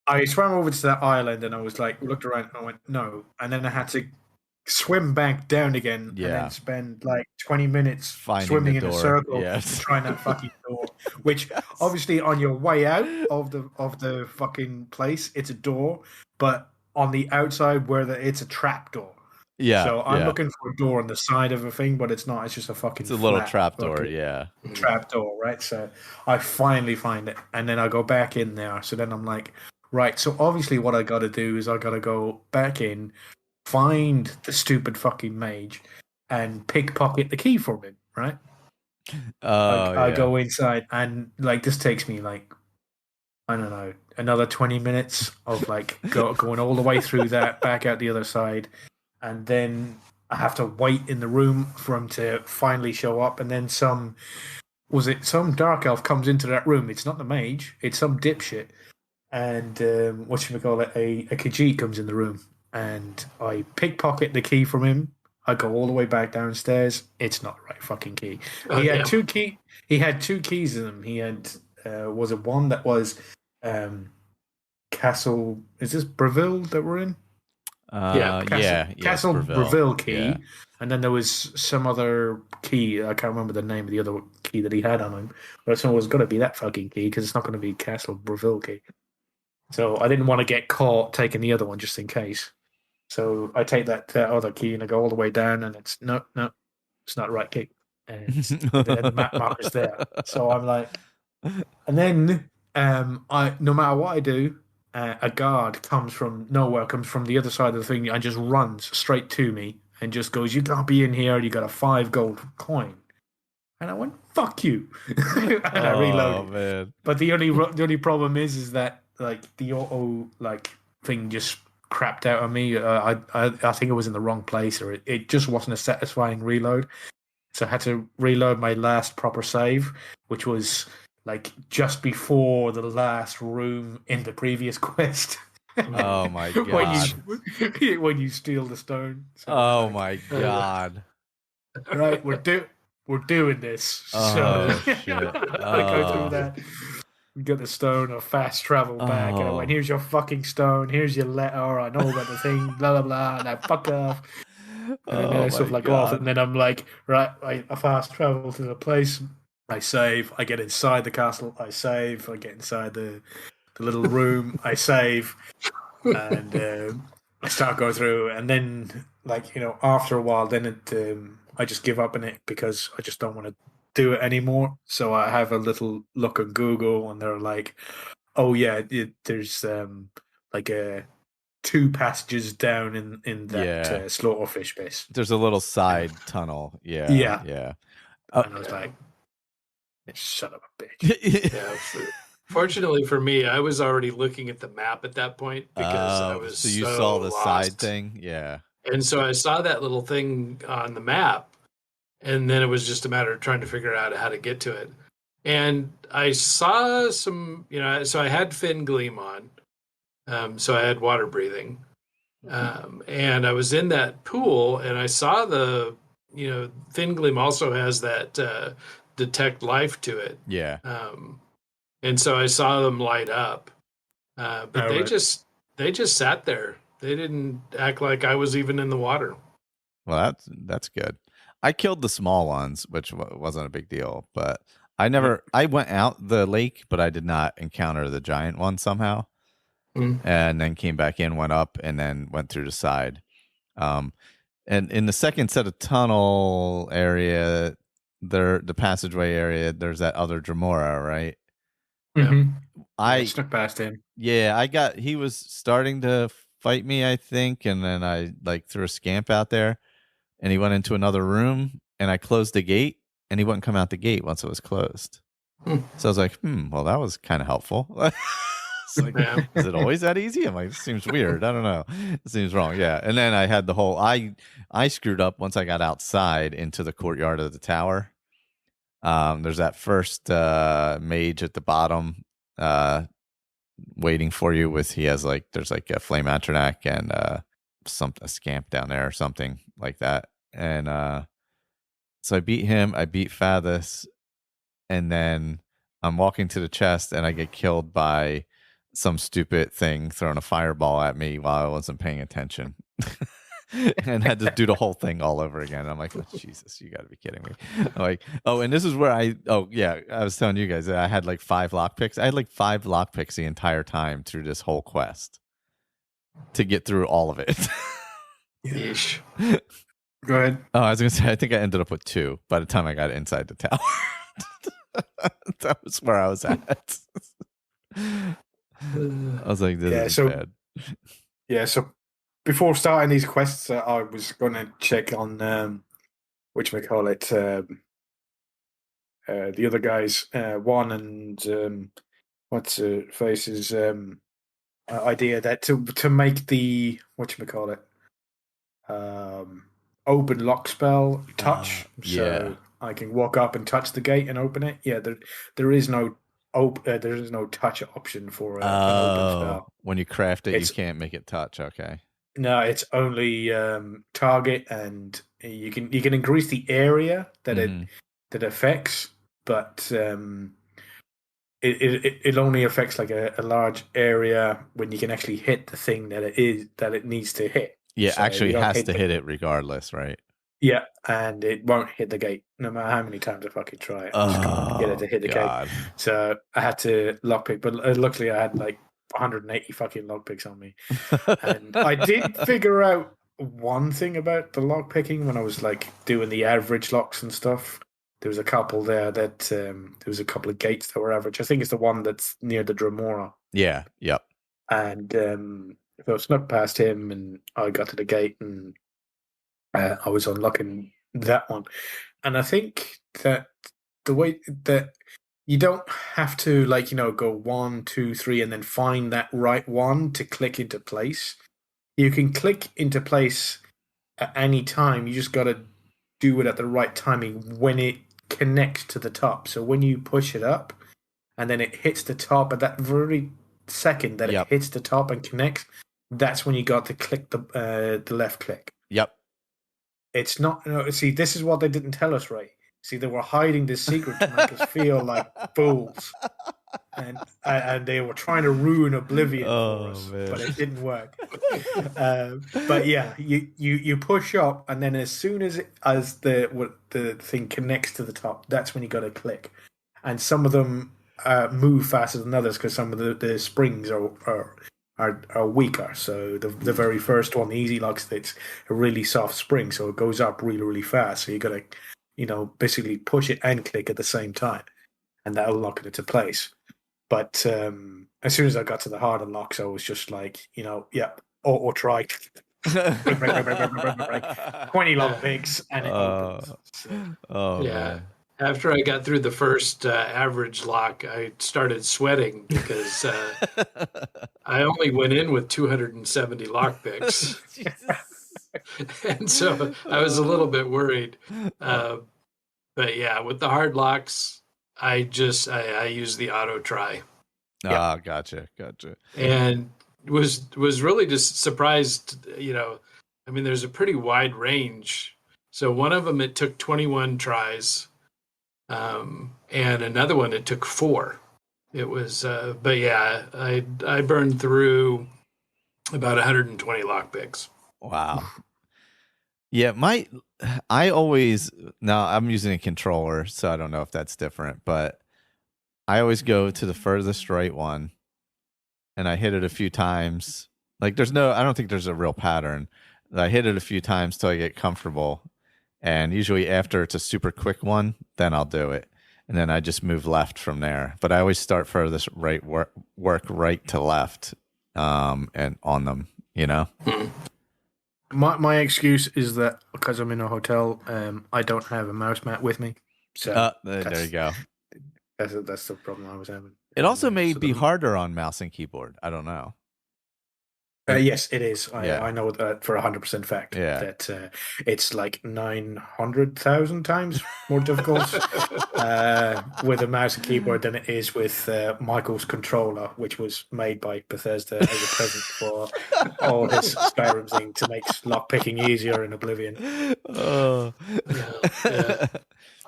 I swam over to that island and I was like, looked around and I went, no. And then I had to swim back down again and then spend like 20 minutes
finding
swimming
the
in a
door.
circle
Yes.
to try that fucking door. Which obviously on your way out of the fucking place, it's a door, but on the outside where it's a trap door.
Yeah.
So I'm looking for a door on the side of a thing, but it's not. It's just a fucking.
It's a little trap door. Yeah.
Trap door, right? So I finally find it, and then I go back in there. So then I'm like, right. So obviously, what I got to do is I got to go back in, find the stupid fucking mage, and pickpocket the key from him, right? I go inside, and like this takes me like, I don't know, another 20 minutes of like going all the way through that, back out the other side, and then I have to wait in the room for him to finally show up, and then some dark elf comes into that room. It's not the mage, it's some dipshit, and whatchamacallit, a Khajiit comes in the room, and I pickpocket the key from him. I go all the way back downstairs. It's not the right fucking key. He had two keys in them. He had was it one that was Castle? Is this Breville that we're in? Castle Breville key, and then there was some other key. I can't remember the name of the other key that he had on him, but it's always going to be that fucking key because it's not going to be Castle Breville key. So I didn't want to get caught taking the other one just in case. So I take that other key and I go all the way down, and it's no, it's not the right key, and the map marker's there. So I'm like, and then no matter what I do. A guard comes from nowhere, comes from the other side of the thing, and just runs straight to me and just goes, "You can't be in here. You got a 5 gold coin." And I went, "Fuck you!" And I reloaded. Man. But the only problem is that like the auto like thing just crapped out on me. I think it was in the wrong place, or it just wasn't a satisfying reload. So I had to reload my last proper save, which was like just before the last room in the previous quest.
Oh my god!
when you steal the stone.
So my god!
Right, we're doing this.
Oh shit!
I go through that. We got the stone, a fast travel back, and I went, "Here's your fucking stone. Here's your letter. I know about the thing. Blah blah blah." And I fuck off. And then stuff like off, and then I'm like, right, I fast travel to the place. I save. I get inside the castle. I save. I get inside the little room. I save, and I start going through. And then, after a while, then I just give up on it because I just don't want to do it anymore. So I have a little look on Google, and they're like, "Oh yeah, there's like 2 passages down in that slaughterfish base.
There's a little side tunnel. Yeah.
And I was like, son of a bitch.
Fortunately for me, I was already looking at the map at that point because I was
so you saw the
lost.
side thing, yeah.
And so I saw that little thing on the map, and then it was just a matter of trying to figure out how to get to it. And I saw some, so I had fin gleam on, so I had water breathing, and I was in that pool, and I saw fin gleam also has that detect life to it.
Yeah.
And so I saw them light up, but they just sat there. They didn't act like I was even in the water.
Well, that's good. I killed the small ones, which wasn't a big deal, but I went out the lake, but I did not encounter the giant one somehow. And then came back in, went up, and then went through the side. And in the second set of tunnel area, the passageway area, there's that other Dremora, right?
Mm-hmm.
I
snuck past him.
Yeah, he was starting to fight me, I think, and then I threw a scamp out there, and he went into another room, and I closed the gate, and he wouldn't come out the gate once it was closed. So I was like, well, that was kind of helpful. Is it always that easy? I'm like, this seems weird. I don't know. It seems wrong. Yeah. And then I had the whole, I screwed up once I got outside into the courtyard of the tower. There's that first mage at the bottom waiting for you he has there's a flame atronach and a scamp down there or something like that. And so I beat him, I beat Fathus, and then I'm walking to the chest and I get killed by some stupid thing throwing a fireball at me while I wasn't paying attention. And had to do the whole thing all over again. I'm like, oh, Jesus, you got to be kidding me. I'm like, oh, and this is where I was telling you guys that I had like 5 lockpicks. I had like 5 lockpicks the entire time through this whole quest to get through all of it.
Yeesh.
Go ahead.
Oh, I was going to say, I think I ended up with 2 by the time I got inside the tower. That was where I was at. I was like, this is bad.
Yeah, so before starting these quests, I was going to check on the other guys, Juan and what's face's idea that to make the open lock spell touch, so I can walk up and touch the gate and open it. Yeah, there is no touch option for an open spell.
When you craft it, you can't make it touch. Okay.
No, it's only target, and you can increase the area that it affects, but it only affects like a large area when you can actually hit the thing that it needs to hit.
Yeah, so actually it has to hit it regardless, right?
Yeah, and it won't hit the gate no matter how many times I fucking try it. I just can't get it to hit the gate. So I had to lockpick, but luckily I had like 180 fucking lockpicks on me. And I did figure out one thing about the lockpicking when I was like doing the average locks and stuff. There was a couple there that there was a couple of gates that were average. I think it's the one that's near the Dremora.
Yeah, yep.
And so I snuck past him and I got to the gate and I was unlocking that one. And I think that the way that you don't have to go 1, 2, 3 and then find that right one to click into place. You can click into place at any time. You just got to do it at the right timing when it connects to the top. So when you push it up and then it hits the top at that very second that it hits the top and connects, that's when you got to click the left click.
Yep.
It's not. See, this is what they didn't tell us, right? See, they were hiding this secret to make us feel like fools, and they were trying to ruin Oblivion for us, but it didn't work. But yeah, you push up, and then as soon as the thing connects to the top, that's when you got to click. And some of them move faster than others because some of the springs are weaker. So the very first one, the easy locks, it's a really soft spring, so it goes up really, really fast. So you got to basically push it and click at the same time, and that'll lock it into place. But as soon as I got to the harder locks, I was just like, auto try 20 lockpicks, and it opens.
So, yeah. After I got through the first average lock, I started sweating because I only went in with 270 lockpicks. And so I was a little bit worried. But yeah, with the hard locks, I use the auto try.
Gotcha.
And was really just surprised, there's a pretty wide range. So one of them, it took 21 tries. And another one, it took 4. It was, but yeah, I burned through about 120 lockpicks.
Wow. Yeah, now I'm using a controller, so I don't know if that's different, but I always go to the furthest right one and I hit it a few times. Like I don't think there's a real pattern. I hit it a few times till I get comfortable. And usually after it's a super quick one, then I'll do it. And then I just move left from there. But I always start furthest right, work right to left, and on them,
My excuse is that because I'm in a hotel, I don't have a mouse mat with me. So
there you go.
That's the problem I was having.
It also may be harder on mouse and keyboard. I don't know.
Yes, it is. I know that for 100% fact.
Yeah.
That it's like 900,000 times more difficult with a mouse and keyboard than it is with Michael's controller, which was made by Bethesda as a present for all his Skyrim thing to make lockpicking easier in Oblivion.
Oh.
Yeah.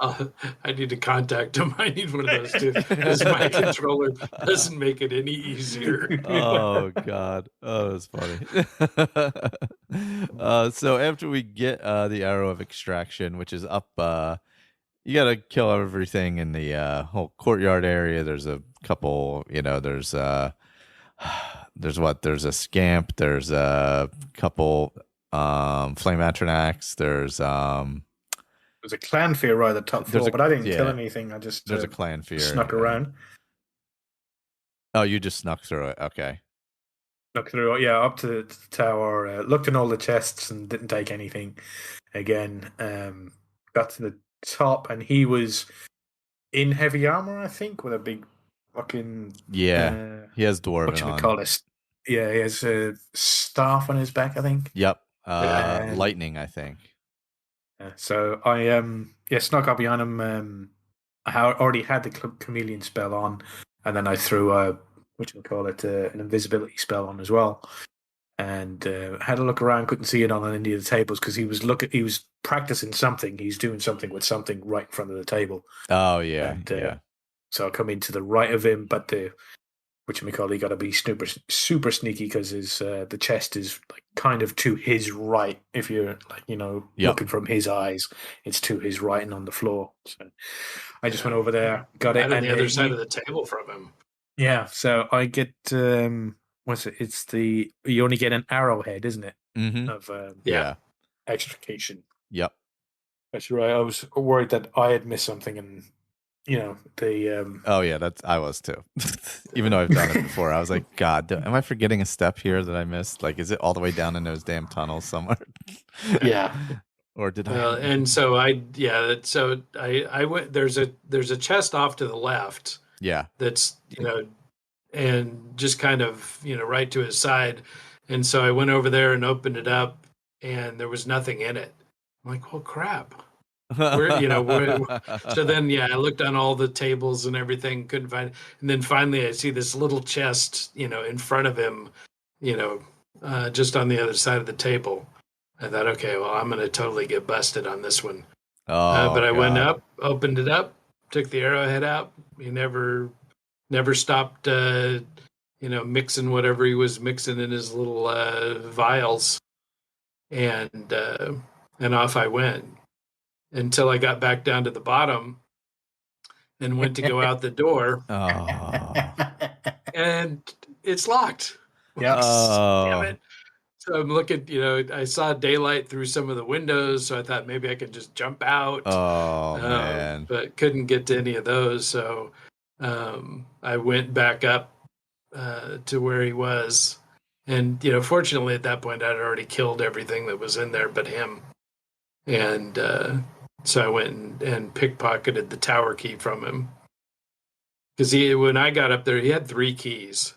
I need to contact him. I need one of those too. Because my controller doesn't make it any easier.
Oh God. Oh, that's funny. So after we get the arrow of extraction, which is up, you gotta kill everything in the whole courtyard area. There's a couple, there's there's a scamp, there's a couple flame atronachs, there's
a clan fear right at the top floor, but I didn't kill anything. I just
there's a clan fear
snuck around.
Oh, you just snuck through it. Okay.
Snuck through, up to the tower, looked in all the chests and didn't take anything again. Got to the top and he was in heavy armor, I think, with a big fucking...
he has dwarven
what should we
on.
call this? Yeah, he has a staff on his back, I think.
Yep. Lightning, I think.
So I snuck up behind him. I already had the chameleon spell on, and then I threw an invisibility spell on as well, and had a look around. Couldn't see it on any of the tables because he was practicing something. He's doing something with something right in front of the table.
Oh yeah,
So I come in to the right of him, but he got to be super sneaky because his the chest is like kind of to his right. If you're looking from his eyes, it's to his right and on the floor. So I just went over there, got it,
on the other side of the table from him.
Yeah, so I get what's it? It's you only get an arrowhead, isn't it?
Mm-hmm.
Of extrication.
Yep.
That's right. I was worried that I had missed something, and
Oh yeah, I was too. Even though I've done it before, I was like, God, am I forgetting a step here that I missed? Like, is it all the way down in those damn tunnels somewhere?
Yeah.
Or did I?
And so I went. There's a chest off to the left.
Yeah.
That's and just kind of right to his side, and so I went over there and opened it up, and there was nothing in it. I'm like, well, crap. So then I looked on all the tables and everything, couldn't find it. And then finally I see this little chest in front of him, just on the other side of the table. I thought, okay, well, I'm going to totally get busted on this one. But I went up, opened it up, took the arrowhead out. He never stopped mixing whatever he was mixing in his little vials, and off I went until I got back down to the bottom and went to go out the door. And it's locked.
Yes.
Damn it. So I'm looking, I saw daylight through some of the windows, so I thought maybe I could just jump out.
Man.
But couldn't get to any of those, so I went back up to where he was. And, fortunately at that point I'd already killed everything that was in there but him. And so I went and pickpocketed the tower key from him. Because when I got up there, he had 3 keys.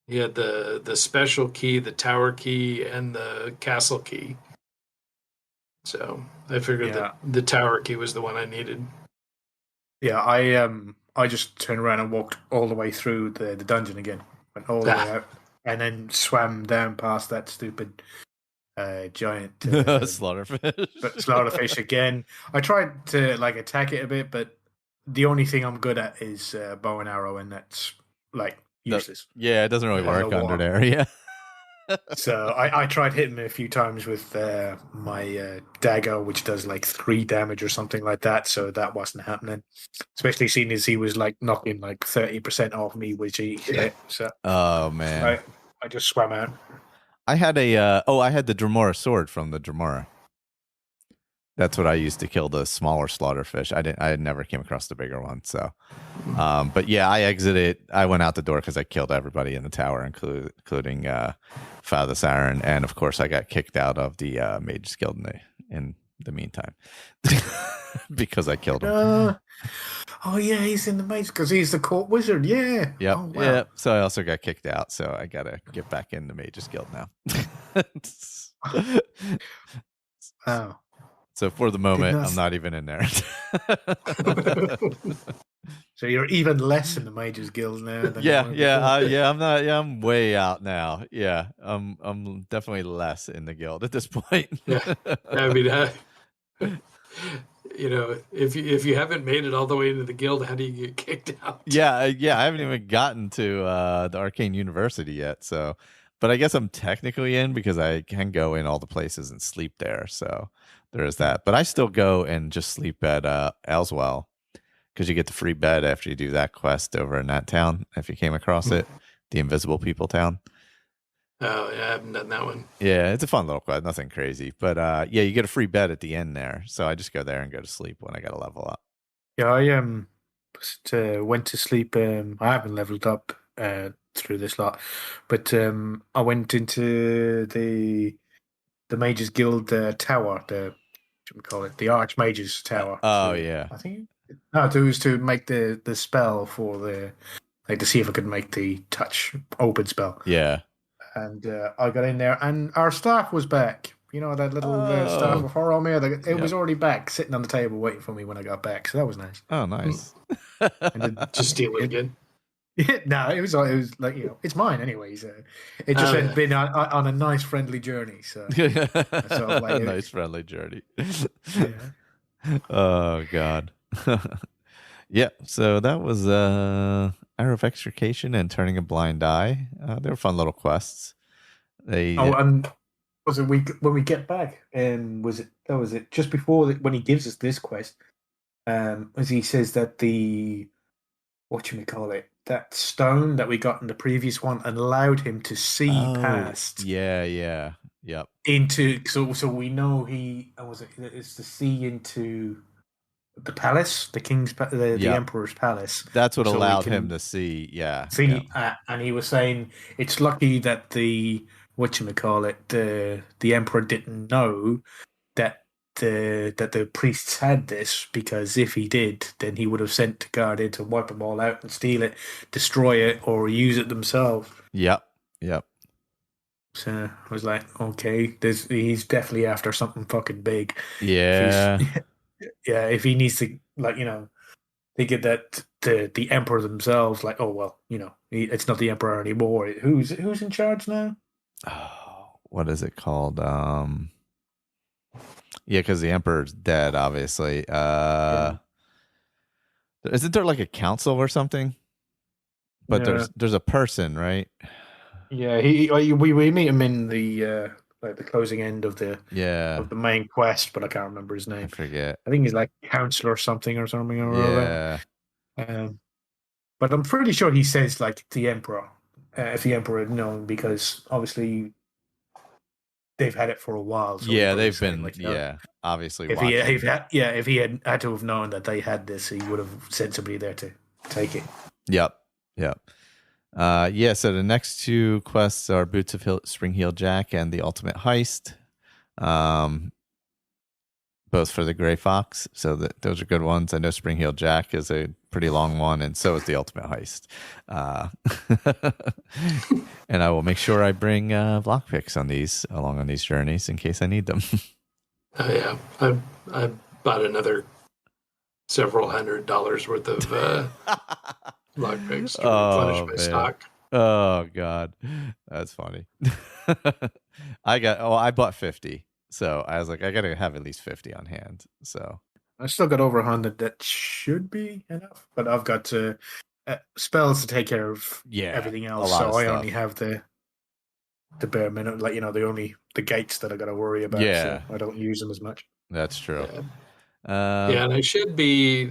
He had the special key, the tower key, and the castle key. So I figured that the tower key was the one I needed.
Yeah, I just turned around and walked all the way through the dungeon again. Went all the way out. And then swam down past that stupid giant slaughterfish again. I tried to attack it a bit, but the only thing I'm good at is bow and arrow, and that's useless.
It doesn't really work under there. Yeah.
So I tried hitting him a few times with my dagger, which does 3 damage or something like that. So that wasn't happening. Especially seeing as he was knocking 30% off me, which he hit. So
oh man,
I just swam out.
I had I had the Dremora sword from the Dremora. That's what I used to kill the smaller slaughterfish. I never came across the bigger one. So, but yeah, I exited. I went out the door because I killed everybody in the tower, including Father Siren, and of course, I got kicked out of the Mage's Guild in the meantime because I killed him.
Oh yeah, he's in the Mage because he's the court wizard. Yeah.
Yep.
Oh, wow.
Yep. So I also got kicked out. So I gotta get back in the Mage's Guild now.
Wow.
So for the moment, I'm not even in there.
So you're even less in the Mages Guild now. Than
I'm not. Yeah, I'm way out now. Yeah, I'm definitely less in the guild at this point.
Yeah, I mean, if you haven't made it all the way into the guild, how do you get kicked out?
Yeah, I haven't even gotten to the Arcane University yet. So, but I guess I'm technically in because I can go in all the places and sleep there. So there is that. But I still go and just sleep at Elswell because you get the free bed after you do that quest over in that town. If you came across it, the Invisible People town.
Oh yeah, I haven't done that one.
Yeah, it's a fun little quest, nothing crazy. But yeah, you get a free bed at the end there. So I just go there and go to sleep when I got to level up.
Yeah, I went to sleep. I haven't leveled up through this lot, but I went into the Mages Guild tower. The what do we call it? The Archmages Tower.
Yeah.
I think no, it was to make the spell for to see if I could make the touch open spell.
Yeah.
And I got in there, and our staff was back. You know, that little staff of horror mirror. It was already back, sitting on the table, waiting for me when I got back. So that was nice.
Oh, nice.
Just steal it again.
No, it was like it's mine anyway. So it just had been on a nice, friendly journey. So,
like, nice, friendly journey.
Yeah.
Oh God. Yeah. So that was Hour of Extrication and Turning a Blind Eye. They were fun little quests.
And was it when we get back? Was it just before when he gives us this quest? As he says that that stone that we got in the previous one allowed him to see past.
Yeah. Yep.
Into so we know it's to see into the palace, the king's, the emperor's palace.
That's what allowed him to see. Yeah.
And he was saying it's lucky that the emperor didn't know that the priests had this, because if he did, then he would have sent the guard in to wipe them all out and steal it, destroy it, or use it themselves.
Yep.
So I was like, okay, he's definitely after something fucking big.
Yeah.
Yeah, if he needs to, think of that the emperor themselves, like, oh well, it's not the emperor anymore. Who's in charge now?
Oh, what is it called? Yeah, because the emperor's dead, obviously. Isn't there like a council or something? But there's a person, right?
Yeah, we meet him in the the closing end of the main quest, but I can't remember his name.
I forget.
I think he's like counselor or something or other. But I'm pretty sure he says like the emperor, if the emperor had known, because obviously they've had it for a while. So
they've been obviously.
If he had to have known that they had this, he would have sent somebody there to take it.
Yep. So the next two quests are Boots of Spring-Heeled Jack and the Ultimate Heist, both for the Gray Fox. So those are good ones. I know Spring-Heeled Jack is a pretty long one, and so is the Ultimate Heist. And I will make sure I bring block picks on these journeys in case I need them.
Yeah, I bought another several $100 worth of lockpicks to replenish my stock.
Oh God, that's funny. I bought 50, so I was like, I gotta have at least 50 on hand. So
I still got over 100. That should be enough, but I've got spells to take care of everything else. So I only have the bare minimum, the gates that I got to worry about.
Yeah,
so I don't use them as much.
That's true.
And I should be.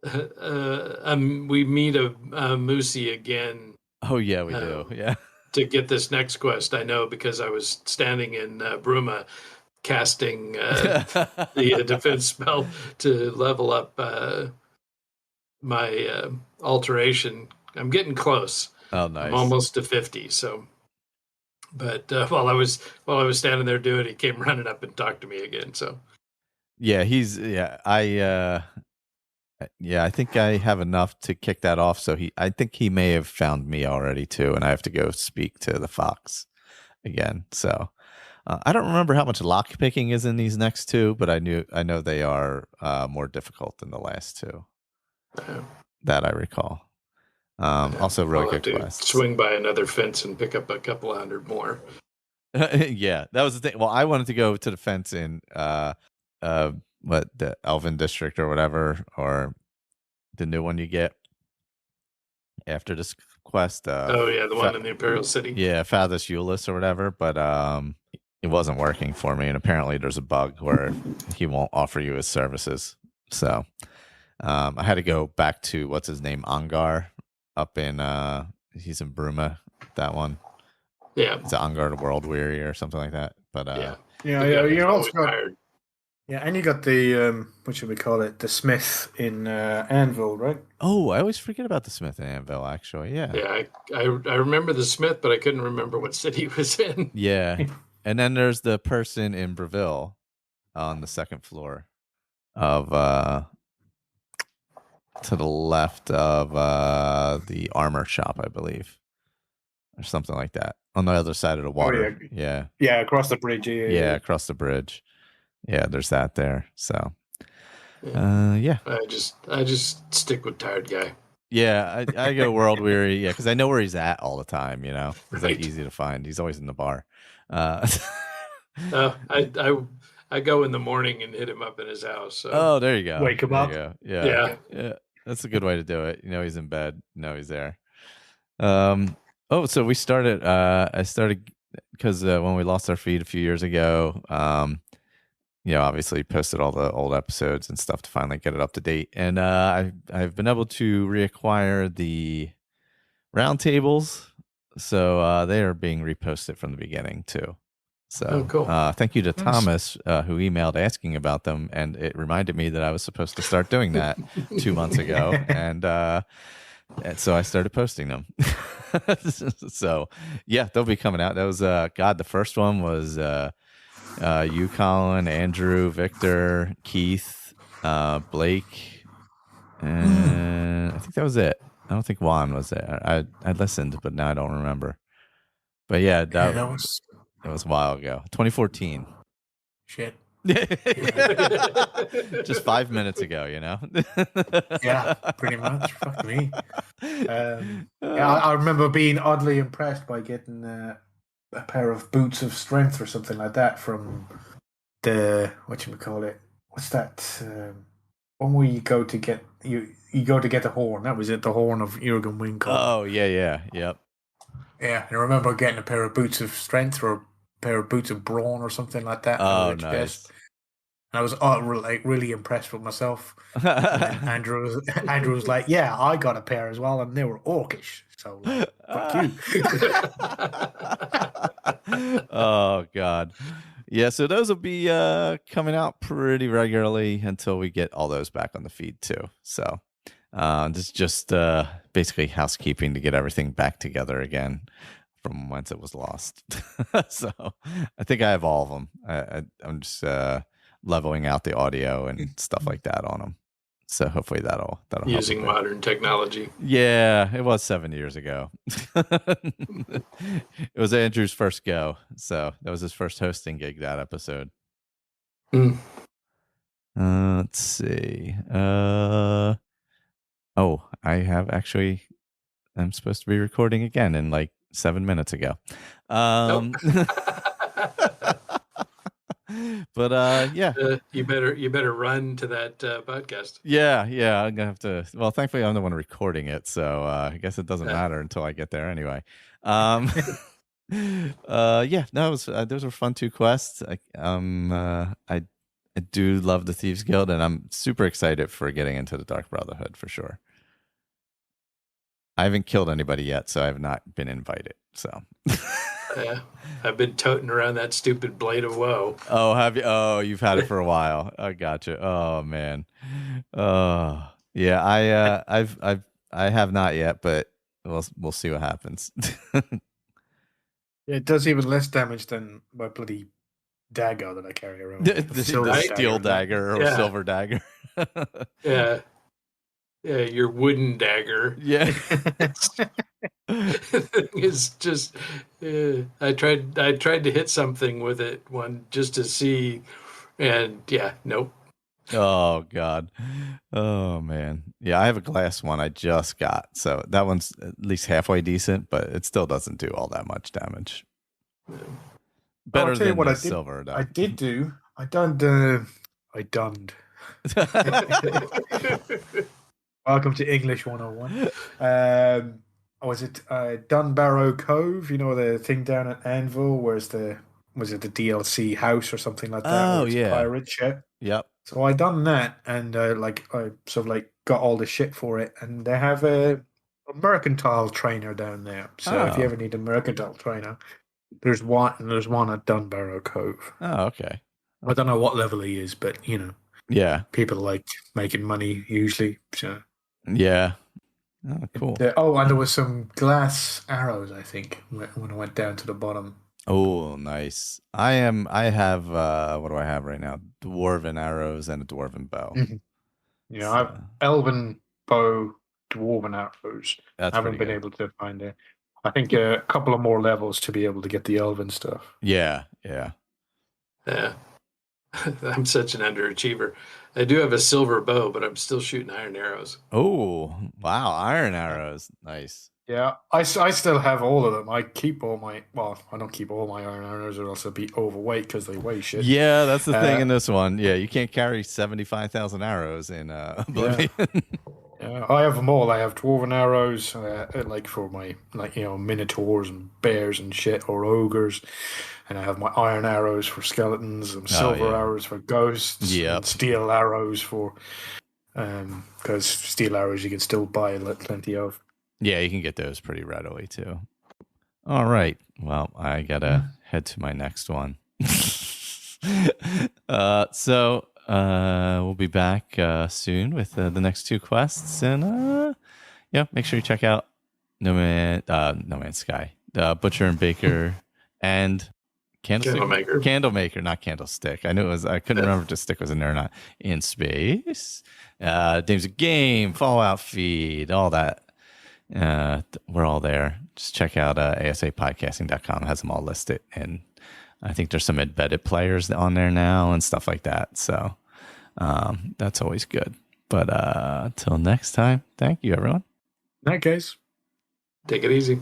We meet a Moosey again.
Oh yeah, we do. Yeah.
To get this next quest, I know, because I was standing in Bruma casting the defense spell to level up my alteration. I'm getting close.
Oh, nice.
I'm almost to 50. So, but while I was standing there doing it, he came running up and talked to me again. So,
I think I have enough to kick that off. So I think he may have found me already too, and I have to go speak to the fox again. So I don't remember how much lock picking is in these next two, but I know they are more difficult than the last two that I recall. Also, really good quests.
Swing by another fence and pick up a couple of hundred more.
Yeah, that was the thing. Well, I wanted to go to the fence in what the Elven District or whatever, or the new one you get after this quest.
Oh yeah, the one in the Imperial City.
Yeah, Fathus Euless or whatever, but it wasn't working for me, and apparently there's a bug where he won't offer you his services. So I had to go back to what's his name, Angar, up in he's in Bruma, that one.
Yeah,
it's Angar the World Weary or something like that. But
you also got and you got the what should we call it? The Smith in Anvil, right?
Oh, I always forget about the Smith in Anvil. Actually, yeah.
Yeah, I remember the Smith, but I couldn't remember what city he was in.
Yeah, and then there's the person in Breville on the second floor of to the left of the armor shop, I believe, or something like that, on the other side of the water.
Oh,
yeah,
across the bridge.
Yeah, across the bridge. Yeah, there's that there. So, yeah.
I just stick with tired guy.
Yeah, I go World Weary. Yeah, because I know where he's at all the time. You know, it's
Right.
like easy to find. He's always in the bar.
I go in the morning and hit him up in his house. So.
Oh, there you go.
Wake him
There
up.
you go. Yeah. That's a good way to do it. You know, he's in bed. You know, he's there. Oh, so we started. I started because when we lost our feed a few years ago, obviously posted all the old episodes and stuff to finally get it up to date. And I've been able to reacquire the roundtables, so they are being reposted from the beginning too. So
cool.
Thank you to Thomas who emailed asking about them, and it reminded me that I was supposed to start doing that 2 months ago, and so I started posting them. So yeah, they'll be coming out. That was the first one was you, Colin, Andrew, Victor, Keith, Blake, and I think that was it. I don't think Juan was there. I listened, but now I don't remember. But yeah, that was a while ago. 2014.
Shit.
Just 5 minutes ago, you know?
Yeah, pretty much. Fuck me. I remember being oddly impressed by getting a pair of boots of strength or something like that from the whatchamacallit. What's that? One where you go to get you go to get the horn. That was it, the horn of Jurgen Winkle.
Oh yep.
Yeah, I remember getting a pair of boots of strength or a pair of boots of brawn or something like that.
Oh, nice.
And I was really impressed with myself. And Andrew was like, "Yeah, I got a pair as well, and they were orcish." So fuck you.
Oh God, yeah. So those will be coming out pretty regularly until we get all those back on the feed too. So this is just basically housekeeping to get everything back together again from whence it was lost. So I think I have all of them. I'm just leveling out the audio and stuff like that on them. So hopefully that'll
using modern technology.
Yeah, it was 7 years ago. It was Andrew's first go, so that was his first hosting gig, that episode. Let's see. I have actually. I'm supposed to be recording again in like 7 minutes ago. But yeah,
you better run to that podcast.
Yeah, I'm gonna have to. Well, thankfully I'm the one recording it, so I guess it doesn't matter until I get there anyway. Yeah, no, those were fun 2 quests. I do love the Thieves Guild, and I'm super excited for getting into the Dark Brotherhood for sure. I haven't killed anybody yet, so I have not been invited. So.
Yeah, I've been toting around that stupid Blade of Woe.
Oh, have you? Oh, you've had it for a while. I gotcha. Oh man. Oh yeah. I have not yet, but we'll see what happens.
Yeah, it does even less damage than my bloody dagger that I carry around.
The steel dagger or silver dagger.
Yeah, your wooden dagger.
Yeah.
It's just I tried to hit something with it just to see, and nope.
Oh God. Oh man. Yeah, I have a glass one I just got, so that one's at least halfway decent, but it still doesn't do all that much damage. Better than the silver. Though.
I did do. I I dunned. Welcome to English 101. Was it Dunbarrow Cove? You know, the thing down at Anvil, was it the DLC house or something like that?
Oh,
where it's a
yeah.
pirate ship.
Yep.
So I done that, and I sort of like got all the shit for it, and they have a mercantile trainer down there. So if you
Oh.
ever need a mercantile trainer, there's one at Dunbarrow Cove.
Oh, okay.
I don't know what level he is, but you know,
Yeah.
people like making money usually. So
Yeah. Oh, cool.
and there was some glass arrows, I think, when I went down to the bottom.
Oh, nice. I have what do I have right now? Dwarven arrows and a dwarven bow.
Mm-hmm. Yeah,
So,
I've elven bow, dwarven arrows.
that's
I haven't
pretty
been
good.
able to find it. I think a couple of more levels to be able to get the elven stuff.
Yeah.
Yeah. I'm such an underachiever. I do have a silver bow, but I'm still shooting iron arrows.
Oh, wow. Iron arrows. Nice.
Yeah, I still have all of them. I keep all my... Well, I don't keep all my iron arrows, or else I'll be overweight because they weigh shit.
Yeah, that's the thing in this one. Yeah, you can't carry 75,000 arrows in Oblivion.
Yeah, I have them all. I have dwarven arrows, like for my minotaurs and bears and shit, or ogres, and I have my iron arrows for skeletons, and silver arrows for ghosts, and steel arrows for because steel arrows you can still buy plenty of.
Yeah, you can get those pretty readily too. All right, well, I gotta head to my next one. So we'll be back soon with the next two quests, and make sure you check out No Man's Sky, Butcher and Baker, and Candlemaker, not Candlestick. I knew it was. I couldn't remember if the stick was in there or not. In space, Dames of Game, Fallout feed, all that. We're all there. Just check out asapodcasting.com. It has them all listed, and I think there's some embedded players on there now and stuff like that. So that's always good. But till next time, thank you, everyone.
In that case,
take it easy.